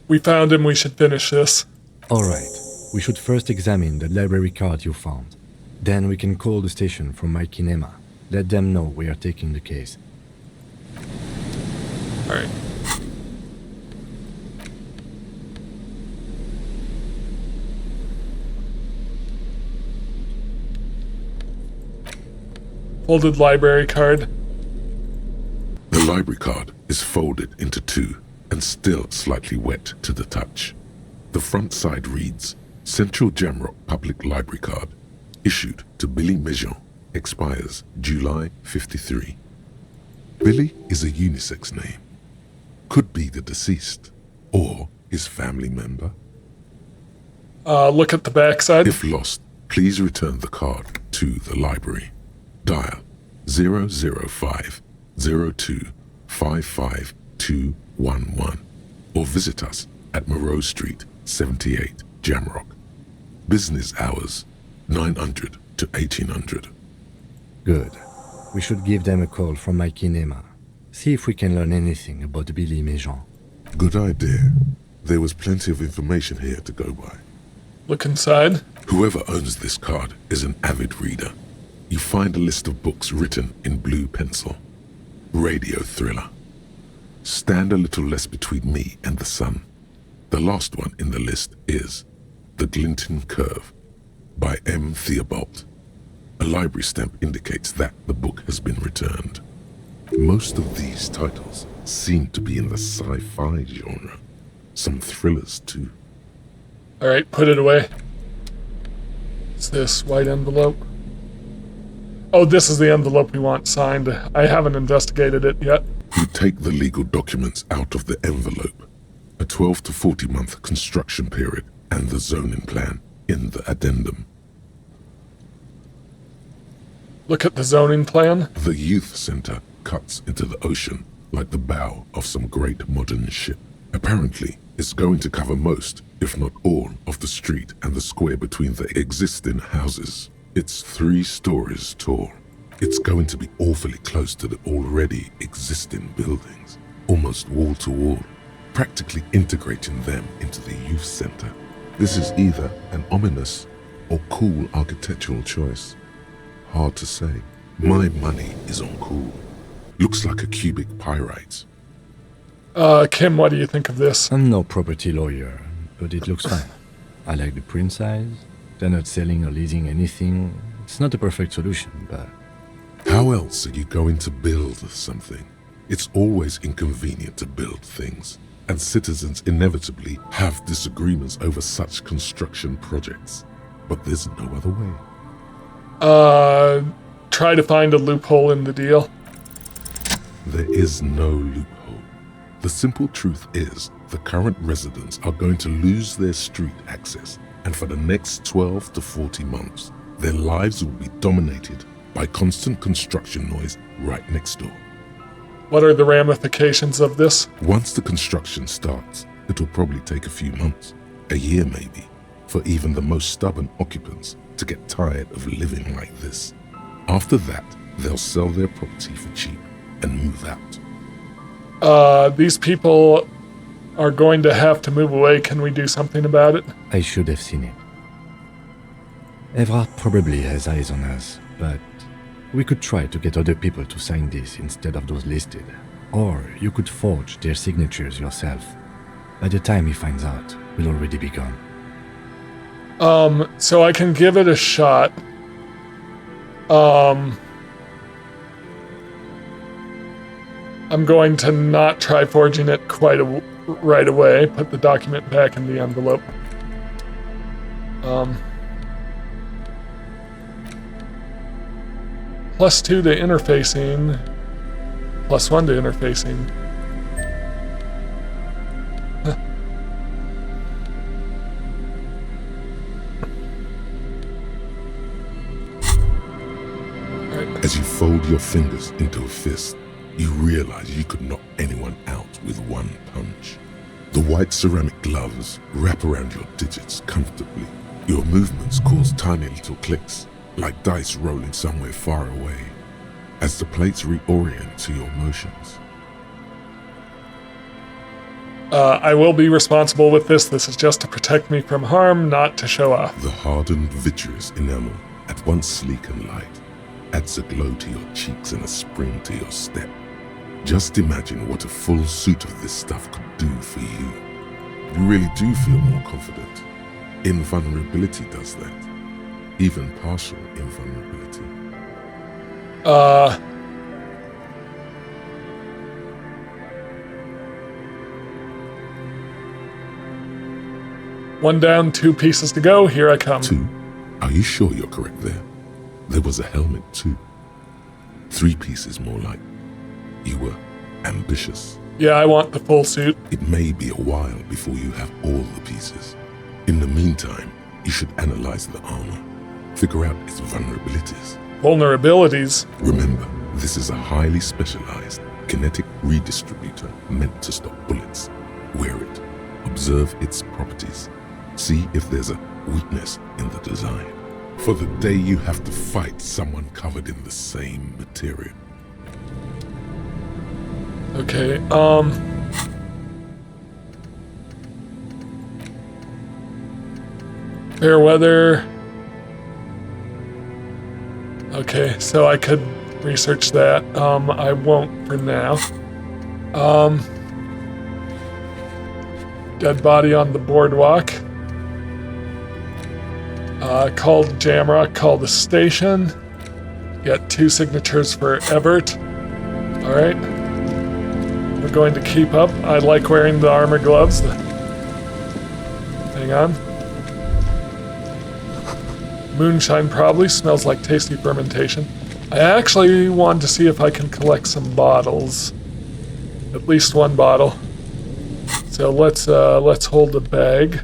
We found him, we should finish this. Alright, we should first examine the library card you found. Then we can call the station from my kinema. Let them know we are taking the case. Alright. Folded library card. The library card is folded into two and still slightly wet to the touch. The front side reads, Central Jamrock Public Library Card, issued to Billy Mejean, expires July 53. Billy is a unisex name. Could be the deceased, or his family member. Look at the backside. If lost, please return the card to the library. Dial 005 02 55211 or visit us at Moreau Street, 78, Jamrock. Business hours, 900 to 1800. Good. We should give them a call from my kinema. See if we can learn anything about Billy Mejean. Good idea. There was plenty of information here to go by. Look inside. Whoever owns this card is an avid reader. You find a list of books written in blue pencil. Radio thriller. Stand a little less between me and the sun. The last one in the list is The Glinting Curve by M. Theobald. A library stamp indicates that the book has been returned. Most of these titles seem to be in the sci-fi genre. Some thrillers too. Alright, put it away. What's this white envelope? Oh, this is the envelope we want signed. I haven't investigated it yet. You take the legal documents out of the envelope. A 12 to 40 month construction period and the zoning plan in the addendum. Look at the zoning plan. The youth center cuts into the ocean like the bow of some great modern ship. Apparently, it's going to cover most, if not all, of the street and the square between the existing houses. It's 3 stories tall. It's going to be awfully close to the already existing buildings, almost wall to wall, practically integrating them into the youth center. This is either an ominous or cool architectural choice. Hard to say. My money is on cool. Looks like a cubic pyrite. Kim, what do you think of this? I'm no property lawyer, but it looks fine. I like the print size. They're not selling or leasing anything. It's not a perfect solution, but... How else are you going to build something? It's always inconvenient to build things, and citizens inevitably have disagreements over such construction projects. But there's no other way. Try to find a loophole in the deal. There is no loophole. The simple truth is the current residents are going to lose their street access, and for the next 12 to 40 months, their lives will be dominated by constant construction noise right next door. What are the ramifications of this? Once the construction starts, it'll probably take a few months, a year maybe, for even the most stubborn occupants to get tired of living like this. After that, they'll sell their property for cheap and move out. These people are going to have to move away. Can we do something about it? I should have seen it. Evrard probably has eyes on us, but we could try to get other people to sign this instead of those listed. Or you could forge their signatures yourself. By the time he finds out, we'll already be gone. So I can give it a shot. I'm going to not try forging it right away. Put the document back in the envelope. +2 to interfacing, +1 to interfacing. As you fold your fingers into a fist, you realize you could knock anyone out with one punch. The white ceramic gloves wrap around your digits comfortably. Your movements cause tiny little clicks, like dice rolling somewhere far away, as the plates reorient to your motions. I will be responsible with this. This is just to protect me from harm, not to show off. The hardened vitreous enamel, at once sleek and light, adds a glow to your cheeks and a spring to your step. Just imagine what a full suit of this stuff could do for you. You really do feel more confident. Invulnerability does that. Even partial invulnerability. One down, 2 pieces to go. Here I come. 2? Are you sure you're correct there? There was a helmet too. 3 pieces more like. You were ambitious. Yeah, I want the full suit. It may be a while before you have all the pieces. In the meantime, you should analyze the armor. Figure out its vulnerabilities. Vulnerabilities? Remember, this is a highly specialized kinetic redistributor meant to stop bullets. Wear it. Observe its properties. See if there's a weakness in the design. For the day you have to fight someone covered in the same material. Okay, fair weather. Okay, so I could research that. I won't for now. Dead body on the boardwalk. Called Jamrock, call the station. Get 2 signatures for Everett. Alright. We're going to keep up. I like wearing the armor gloves. Hang on. Moonshine probably smells like tasty fermentation. I actually want to see if I can collect some bottles. At least 1 bottle. So let's hold a bag.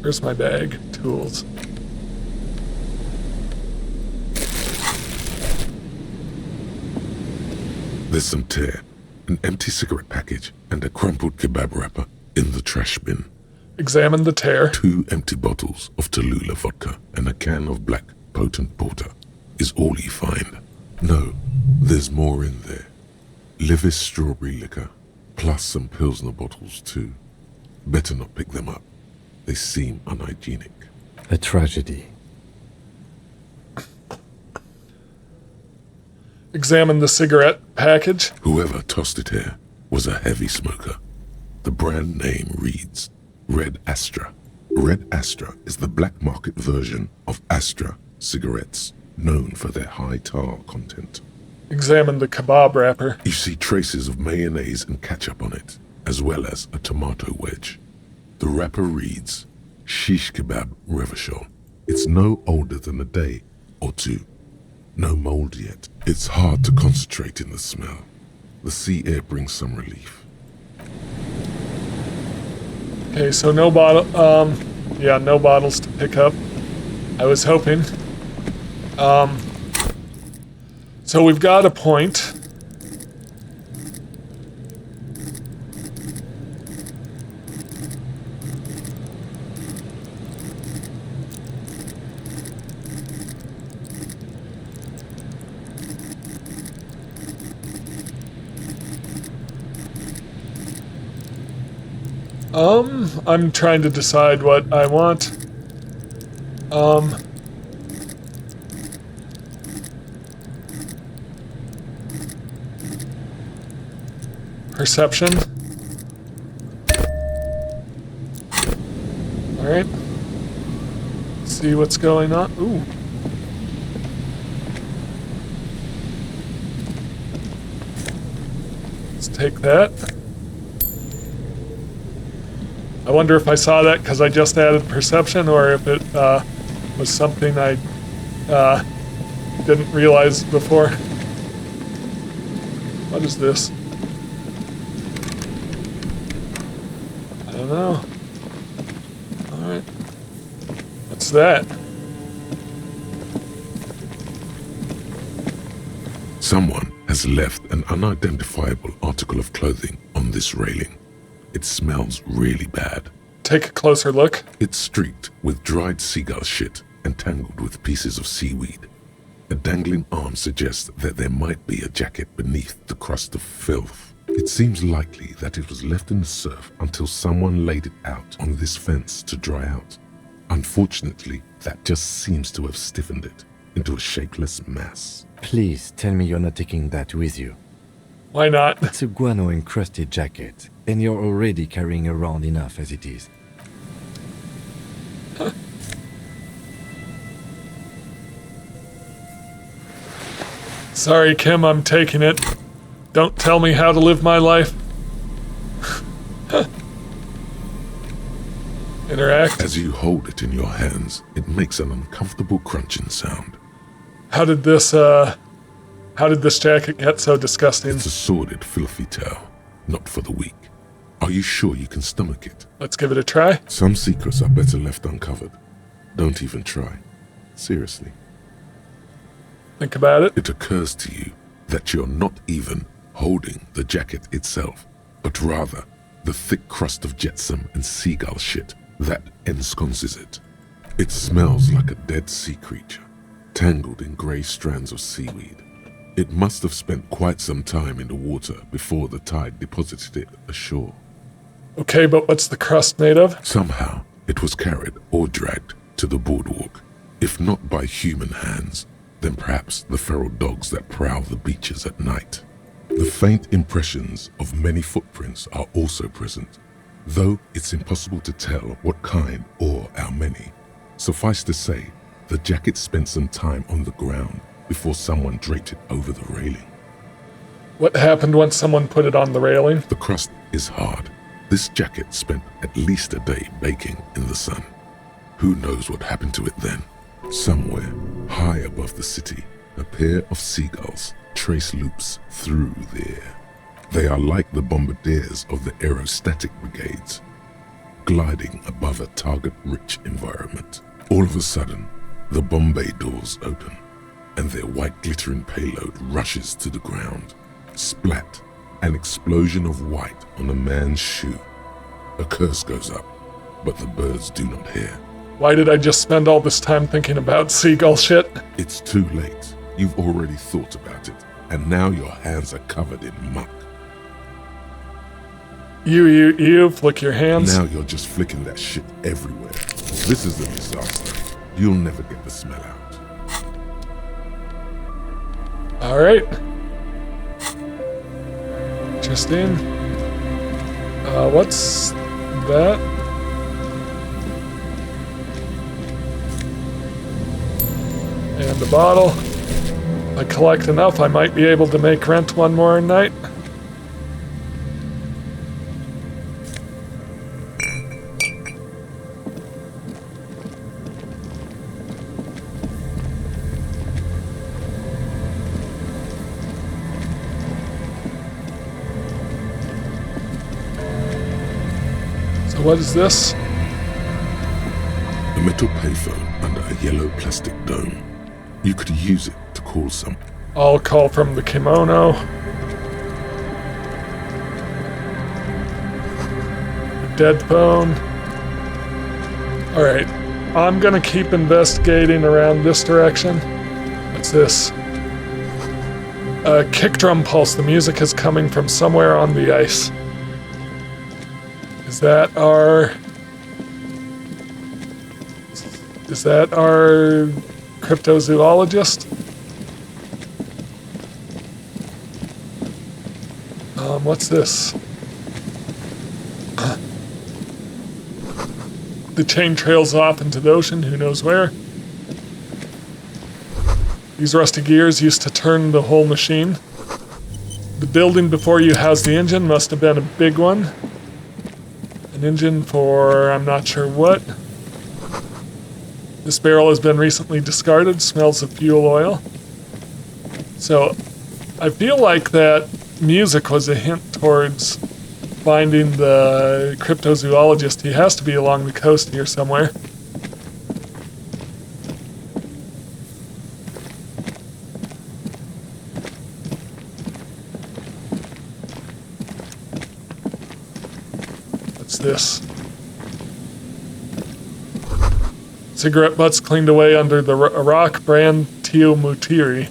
Where's my bag? Tools. There's some tear, an empty cigarette package, and a crumpled kebab wrapper in the trash bin. Examine the tear. 2 empty bottles of Tallulah vodka and a can of black potent porter is all you find. No, there's more in there. Livis strawberry liquor, plus some Pilsner bottles too. Better not pick them up. They seem unhygienic. A tragedy. Examine the cigarette package. Whoever tossed it here was a heavy smoker. The brand name reads Red Astra. Red Astra is the black market version of Astra cigarettes, known for their high tar content. Examine the kebab wrapper. You see traces of mayonnaise and ketchup on it, as well as a tomato wedge. The wrapper reads Shish Kebab Revachol. It's no older than a day or 2. No mold yet. It's hard to concentrate in the smell. The sea air brings some relief. Okay, so no bottle. Yeah, no bottles to pick up. I was hoping. So we've got a point. I'm trying to decide what I want. Perception. Alright. See what's going on. Ooh. take that. I wonder if I saw that because I just added perception, or if it was something I didn't realize before. What is this? I don't know. Alright. What's that? Someone has left an unidentifiable article of clothing on this railing. It smells really bad. Take a closer look. It's streaked with dried seagull shit and tangled with pieces of seaweed. A dangling arm suggests that there might be a jacket beneath the crust of filth. It seems likely that it was left in the surf until someone laid it out on this fence to dry out. Unfortunately, that just seems to have stiffened it into a shapeless mass. Please tell me you're not taking that with you. Why not? It's a guano-encrusted jacket, and you're already carrying around enough as it is. Sorry, Kim, I'm taking it. Don't tell me how to live my life. Interact. As you hold it in your hands, it makes an uncomfortable crunching sound. How did this jacket get so disgusting? It's a sordid, filthy tale, not for the weak. Are you sure you can stomach it? Let's give it a try. Some secrets are better left uncovered. Don't even try. Seriously. Think about it. It occurs to you that you're not even holding the jacket itself, but rather the thick crust of jetsam and seagull shit that ensconces it. It smells like a dead sea creature, tangled in grey strands of seaweed. It must have spent quite some time in the water before the tide deposited it ashore. Okay, but what's the crust made of? Somehow, it was carried or dragged to the boardwalk. If not by human hands, then perhaps the feral dogs that prowl the beaches at night. The faint impressions of many footprints are also present, though it's impossible to tell what kind or how many. Suffice to say, the jacket spent some time on the ground before someone draped it over the railing. What happened once someone put it on the railing? The crust is hard. This jacket spent at least a day baking in the sun. Who knows what happened to it then? Somewhere, high above the city, a pair of seagulls trace loops through the air. They are like the bombardiers of the aerostatic brigades, gliding above a target-rich environment. All of a sudden, the bomb bay doors open, and their white glittering payload rushes to the ground. Splat, an explosion of white on a man's shoe. A curse goes up, but the birds do not hear. Why did I just spend all this time thinking about seagull shit? It's too late. You've already thought about it, and now your hands are covered in muck. You, flick your hands. Now you're just flicking that shit everywhere. This is a disaster. You'll never get the smell out. Alright. Interesting. What's that? And a bottle. If I collect enough, I might be able to make rent one more night. So what is this? A metal payphone under a yellow plastic dome. You could use it to call some. I'll call from the kimono. Dead phone. Alright, I'm gonna keep investigating around this direction. What's this? A kick drum pulse. The music is coming from somewhere on the ice. Is that our cryptozoologist? What's this? The chain trails off into the ocean, who knows where. These rusty gears used to turn the whole machine. The building before you housed the engine must have been a big one. An engine for I'm not sure what. This barrel has been recently discarded, smells of fuel oil. So I feel like that music was a hint towards finding the cryptozoologist. He has to be along the coast here somewhere. What's this? Cigarette butts cleaned away under the rock, brand Tio Mutiri.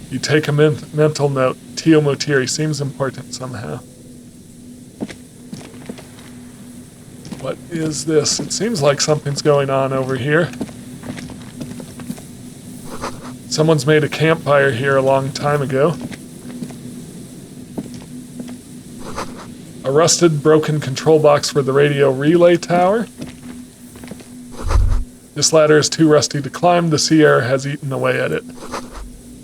You take a mental note. Tio Mutiri seems important somehow. What is this? It seems like something's going on over here. Someone's made a campfire here a long time ago. A rusted, broken control box for the radio relay tower. This ladder is too rusty to climb. The sea air has eaten away at it.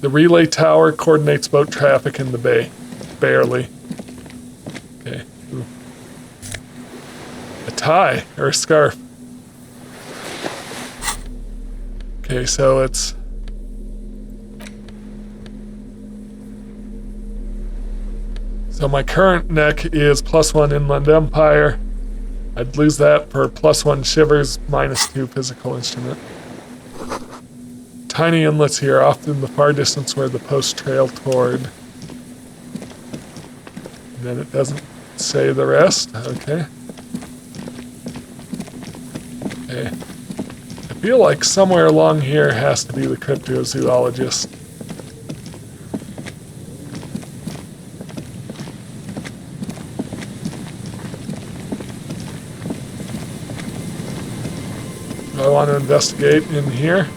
The relay tower coordinates boat traffic in the bay. Barely. Okay. Ooh. A tie, or a scarf. Okay, so it's... So my current neck is +1 Inland Empire. I'd lose that for +1 Shivers, -2 Physical Instrument. Tiny inlets here, off in the far distance where the post trail toward. And then it doesn't say the rest. Okay. Okay. I feel like somewhere along here has to be the cryptozoologist. I want to investigate in here.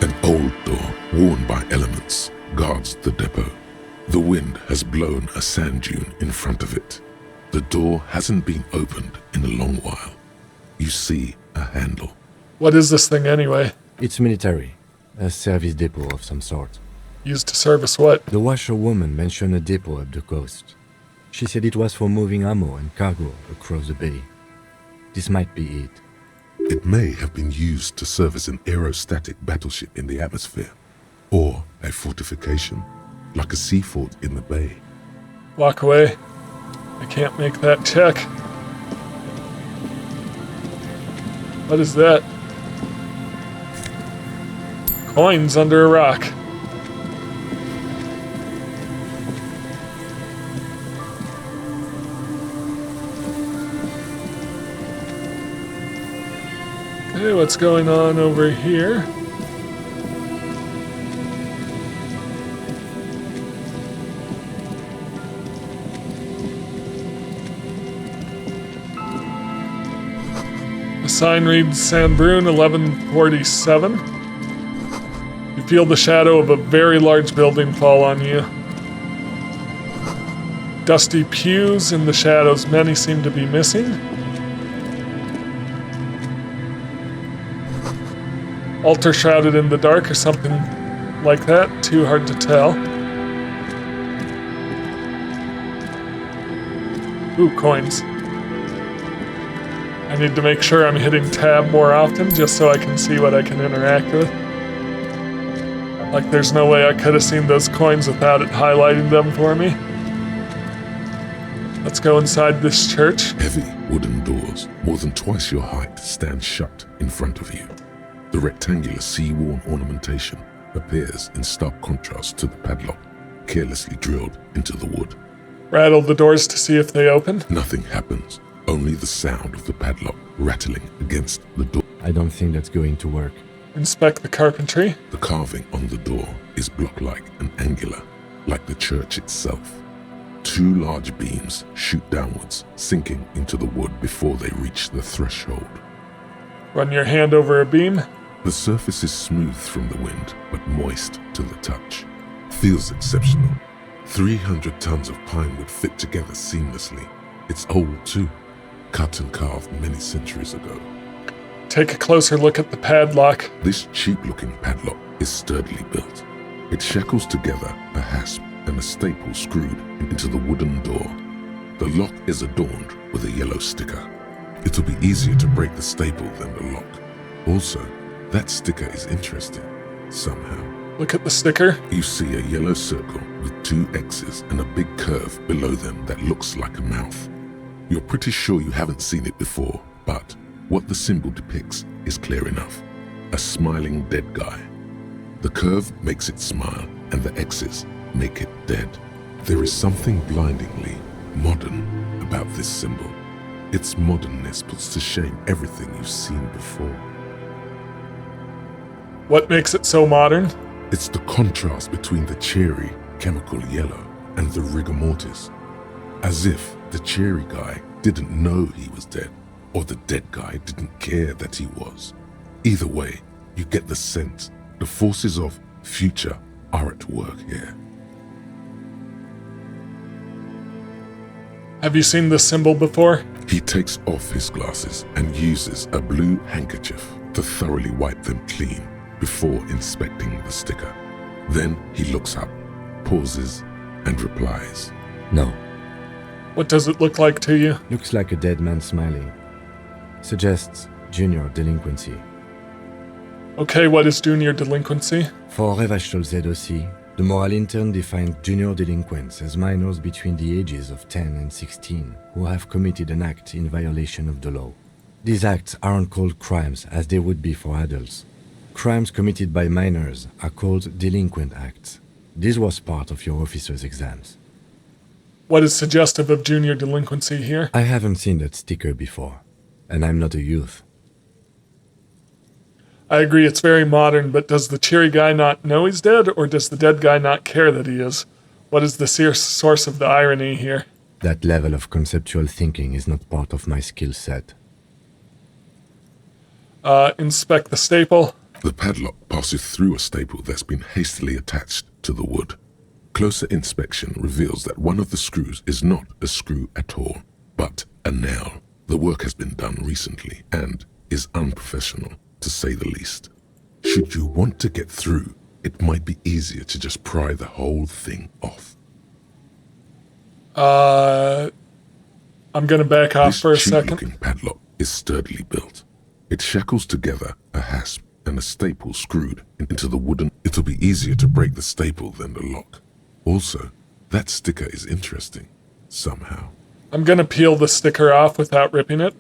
An old door, worn by elements, guards the depot. The wind has blown a sand dune in front of it. The door hasn't been opened in a long while. You see a handle. What is this thing anyway? It's military. A service depot of some sort. Used to service what? The washerwoman mentioned a depot up the coast. She said it was for moving ammo and cargo across the bay. This might be it. It may have been used to serve as an aerostatic battleship in the atmosphere, or a fortification, like a sea fort in the bay. Walk away. I can't make that check. What is that? Coins under a rock. Okay, what's going on over here? The sign reads Sandbrun 1147. You feel the shadow of a very large building fall on you. Dusty pews in the shadows, many seem to be missing. Altar shrouded in the dark or something like that, too hard to tell. Ooh, coins. I need to make sure I'm hitting tab more often just so I can see what I can interact with. Like there's no way I could have seen those coins without it highlighting them for me. Let's go inside this church. Heavy wooden doors, more than twice your height, stand shut in front of you. The rectangular sea-worn ornamentation appears in stark contrast to the padlock, carelessly drilled into the wood. Rattle the doors to see if they open. Nothing happens, only the sound of the padlock rattling against the door. I don't think that's going to work. Inspect the carpentry. The carving on the door is block-like and angular, like the church itself. Two large beams shoot downwards, sinking into the wood before they reach the threshold. Run your hand over a beam. The surface is smooth from the wind, but moist to the touch. Feels exceptional. 300 tons of pine wood fit together seamlessly. It's old too, cut and carved many centuries ago. Take a closer look at the padlock. This cheap-looking padlock is sturdily built. It shackles together a hasp and a staple screwed into the wooden door. The lock is adorned with a yellow sticker. It'll be easier to break the staple than the lock. Also, that sticker is interesting, somehow. Look at the sticker. You see a yellow circle with 2 X's and a big curve below them that looks like a mouth. You're pretty sure you haven't seen it before, but what the symbol depicts is clear enough. A smiling dead guy. The curve makes it smile, and the X's make it dead. There is something blindingly modern about this symbol. Its modernness puts to shame everything you've seen before. What makes it so modern? It's the contrast between the cheery, chemical yellow and the rigor mortis. As if the cheery guy didn't know he was dead, or the dead guy didn't care that he was. Either way, you get the sense the forces of future are at work here. Have you seen this symbol before? He takes off his glasses and uses a blue handkerchief to thoroughly wipe them clean before inspecting the sticker. Then he looks up, pauses, and replies. No. What does it look like to you? Looks like a dead man smiling. Suggests junior delinquency. Okay, what is junior delinquency? For Revachol ZOC, the moral intern defined junior delinquents as minors between the ages of 10 and 16 who have committed an act in violation of the law. These acts aren't called crimes as they would be for adults. Crimes committed by minors are called delinquent acts. This was part of your officer's exams. What is suggestive of junior delinquency here? I haven't seen that sticker before, and I'm not a youth. I agree it's very modern, but does the cheery guy not know he's dead, or does the dead guy not care that he is? What is the source of the irony here? That level of conceptual thinking is not part of my skill set. Inspect the staple. The padlock passes through a staple that's been hastily attached to the wood. Closer inspection reveals that one of the screws is not a screw at all, but a nail. The work has been done recently and is unprofessional, to say the least. Should you want to get through, it might be easier to just pry the whole thing off. I'm gonna back off for a This second. cheap-looking padlock is sturdily built. It shackles together a hasp and a staple screwed into the wooden. It'll be easier to break the staple than the lock. Also, that sticker is interesting, somehow. I'm gonna peel the sticker off without ripping it.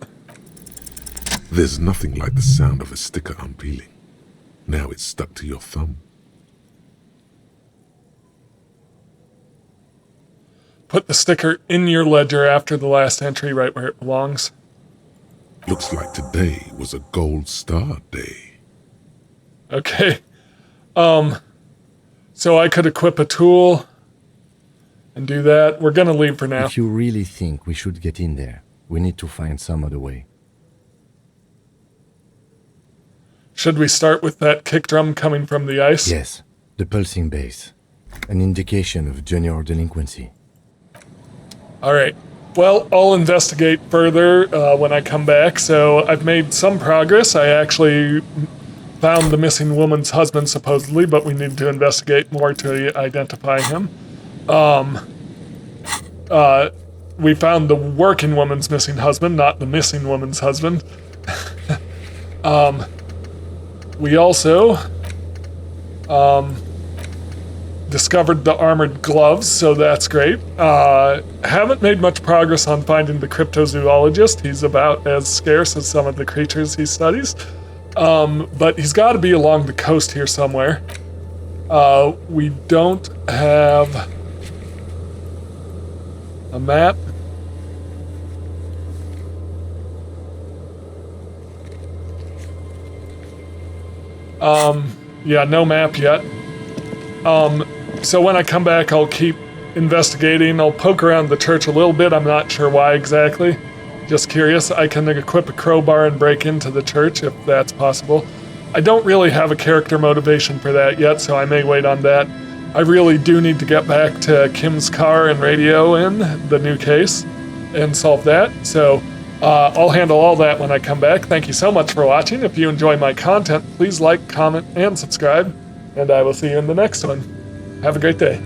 There's nothing like the sound of a sticker unpeeling. Now it's stuck to your thumb. Put the sticker in your ledger after the last entry, right where it belongs. Looks like today was a gold star day. Okay. So I could equip a tool and do that. We're gonna leave for now. If you really think we should get in there, we need to find some other way. Should we start with that kick drum coming from the ice? Yes, the pulsing bass. An indication of junior delinquency. All right. Well, I'll investigate further when I come back. So I've made some progress. I actually found the missing woman's husband, supposedly, but we need to investigate more to identify him. We found the working woman's missing husband, not the missing woman's husband. We also discovered the armored gloves, so that's great. Haven't made much progress on finding the cryptozoologist. He's about as scarce as some of the creatures he studies. But he's got to be along the coast here somewhere. We don't have a map. Yeah, no map yet. So when I come back, I'll keep investigating. I'll poke around the church a little bit. I'm not sure why exactly. Just curious. I can equip a crowbar and break into the church if that's possible. I don't really have a character motivation for that yet, so I may wait on that. I really do need to get back to Kim's car and radio in the new case and solve that. So I'll handle all that when I come back. Thank you so much for watching. If you enjoy my content, please like, comment, and subscribe. and I will see you in the next one. Have a great day.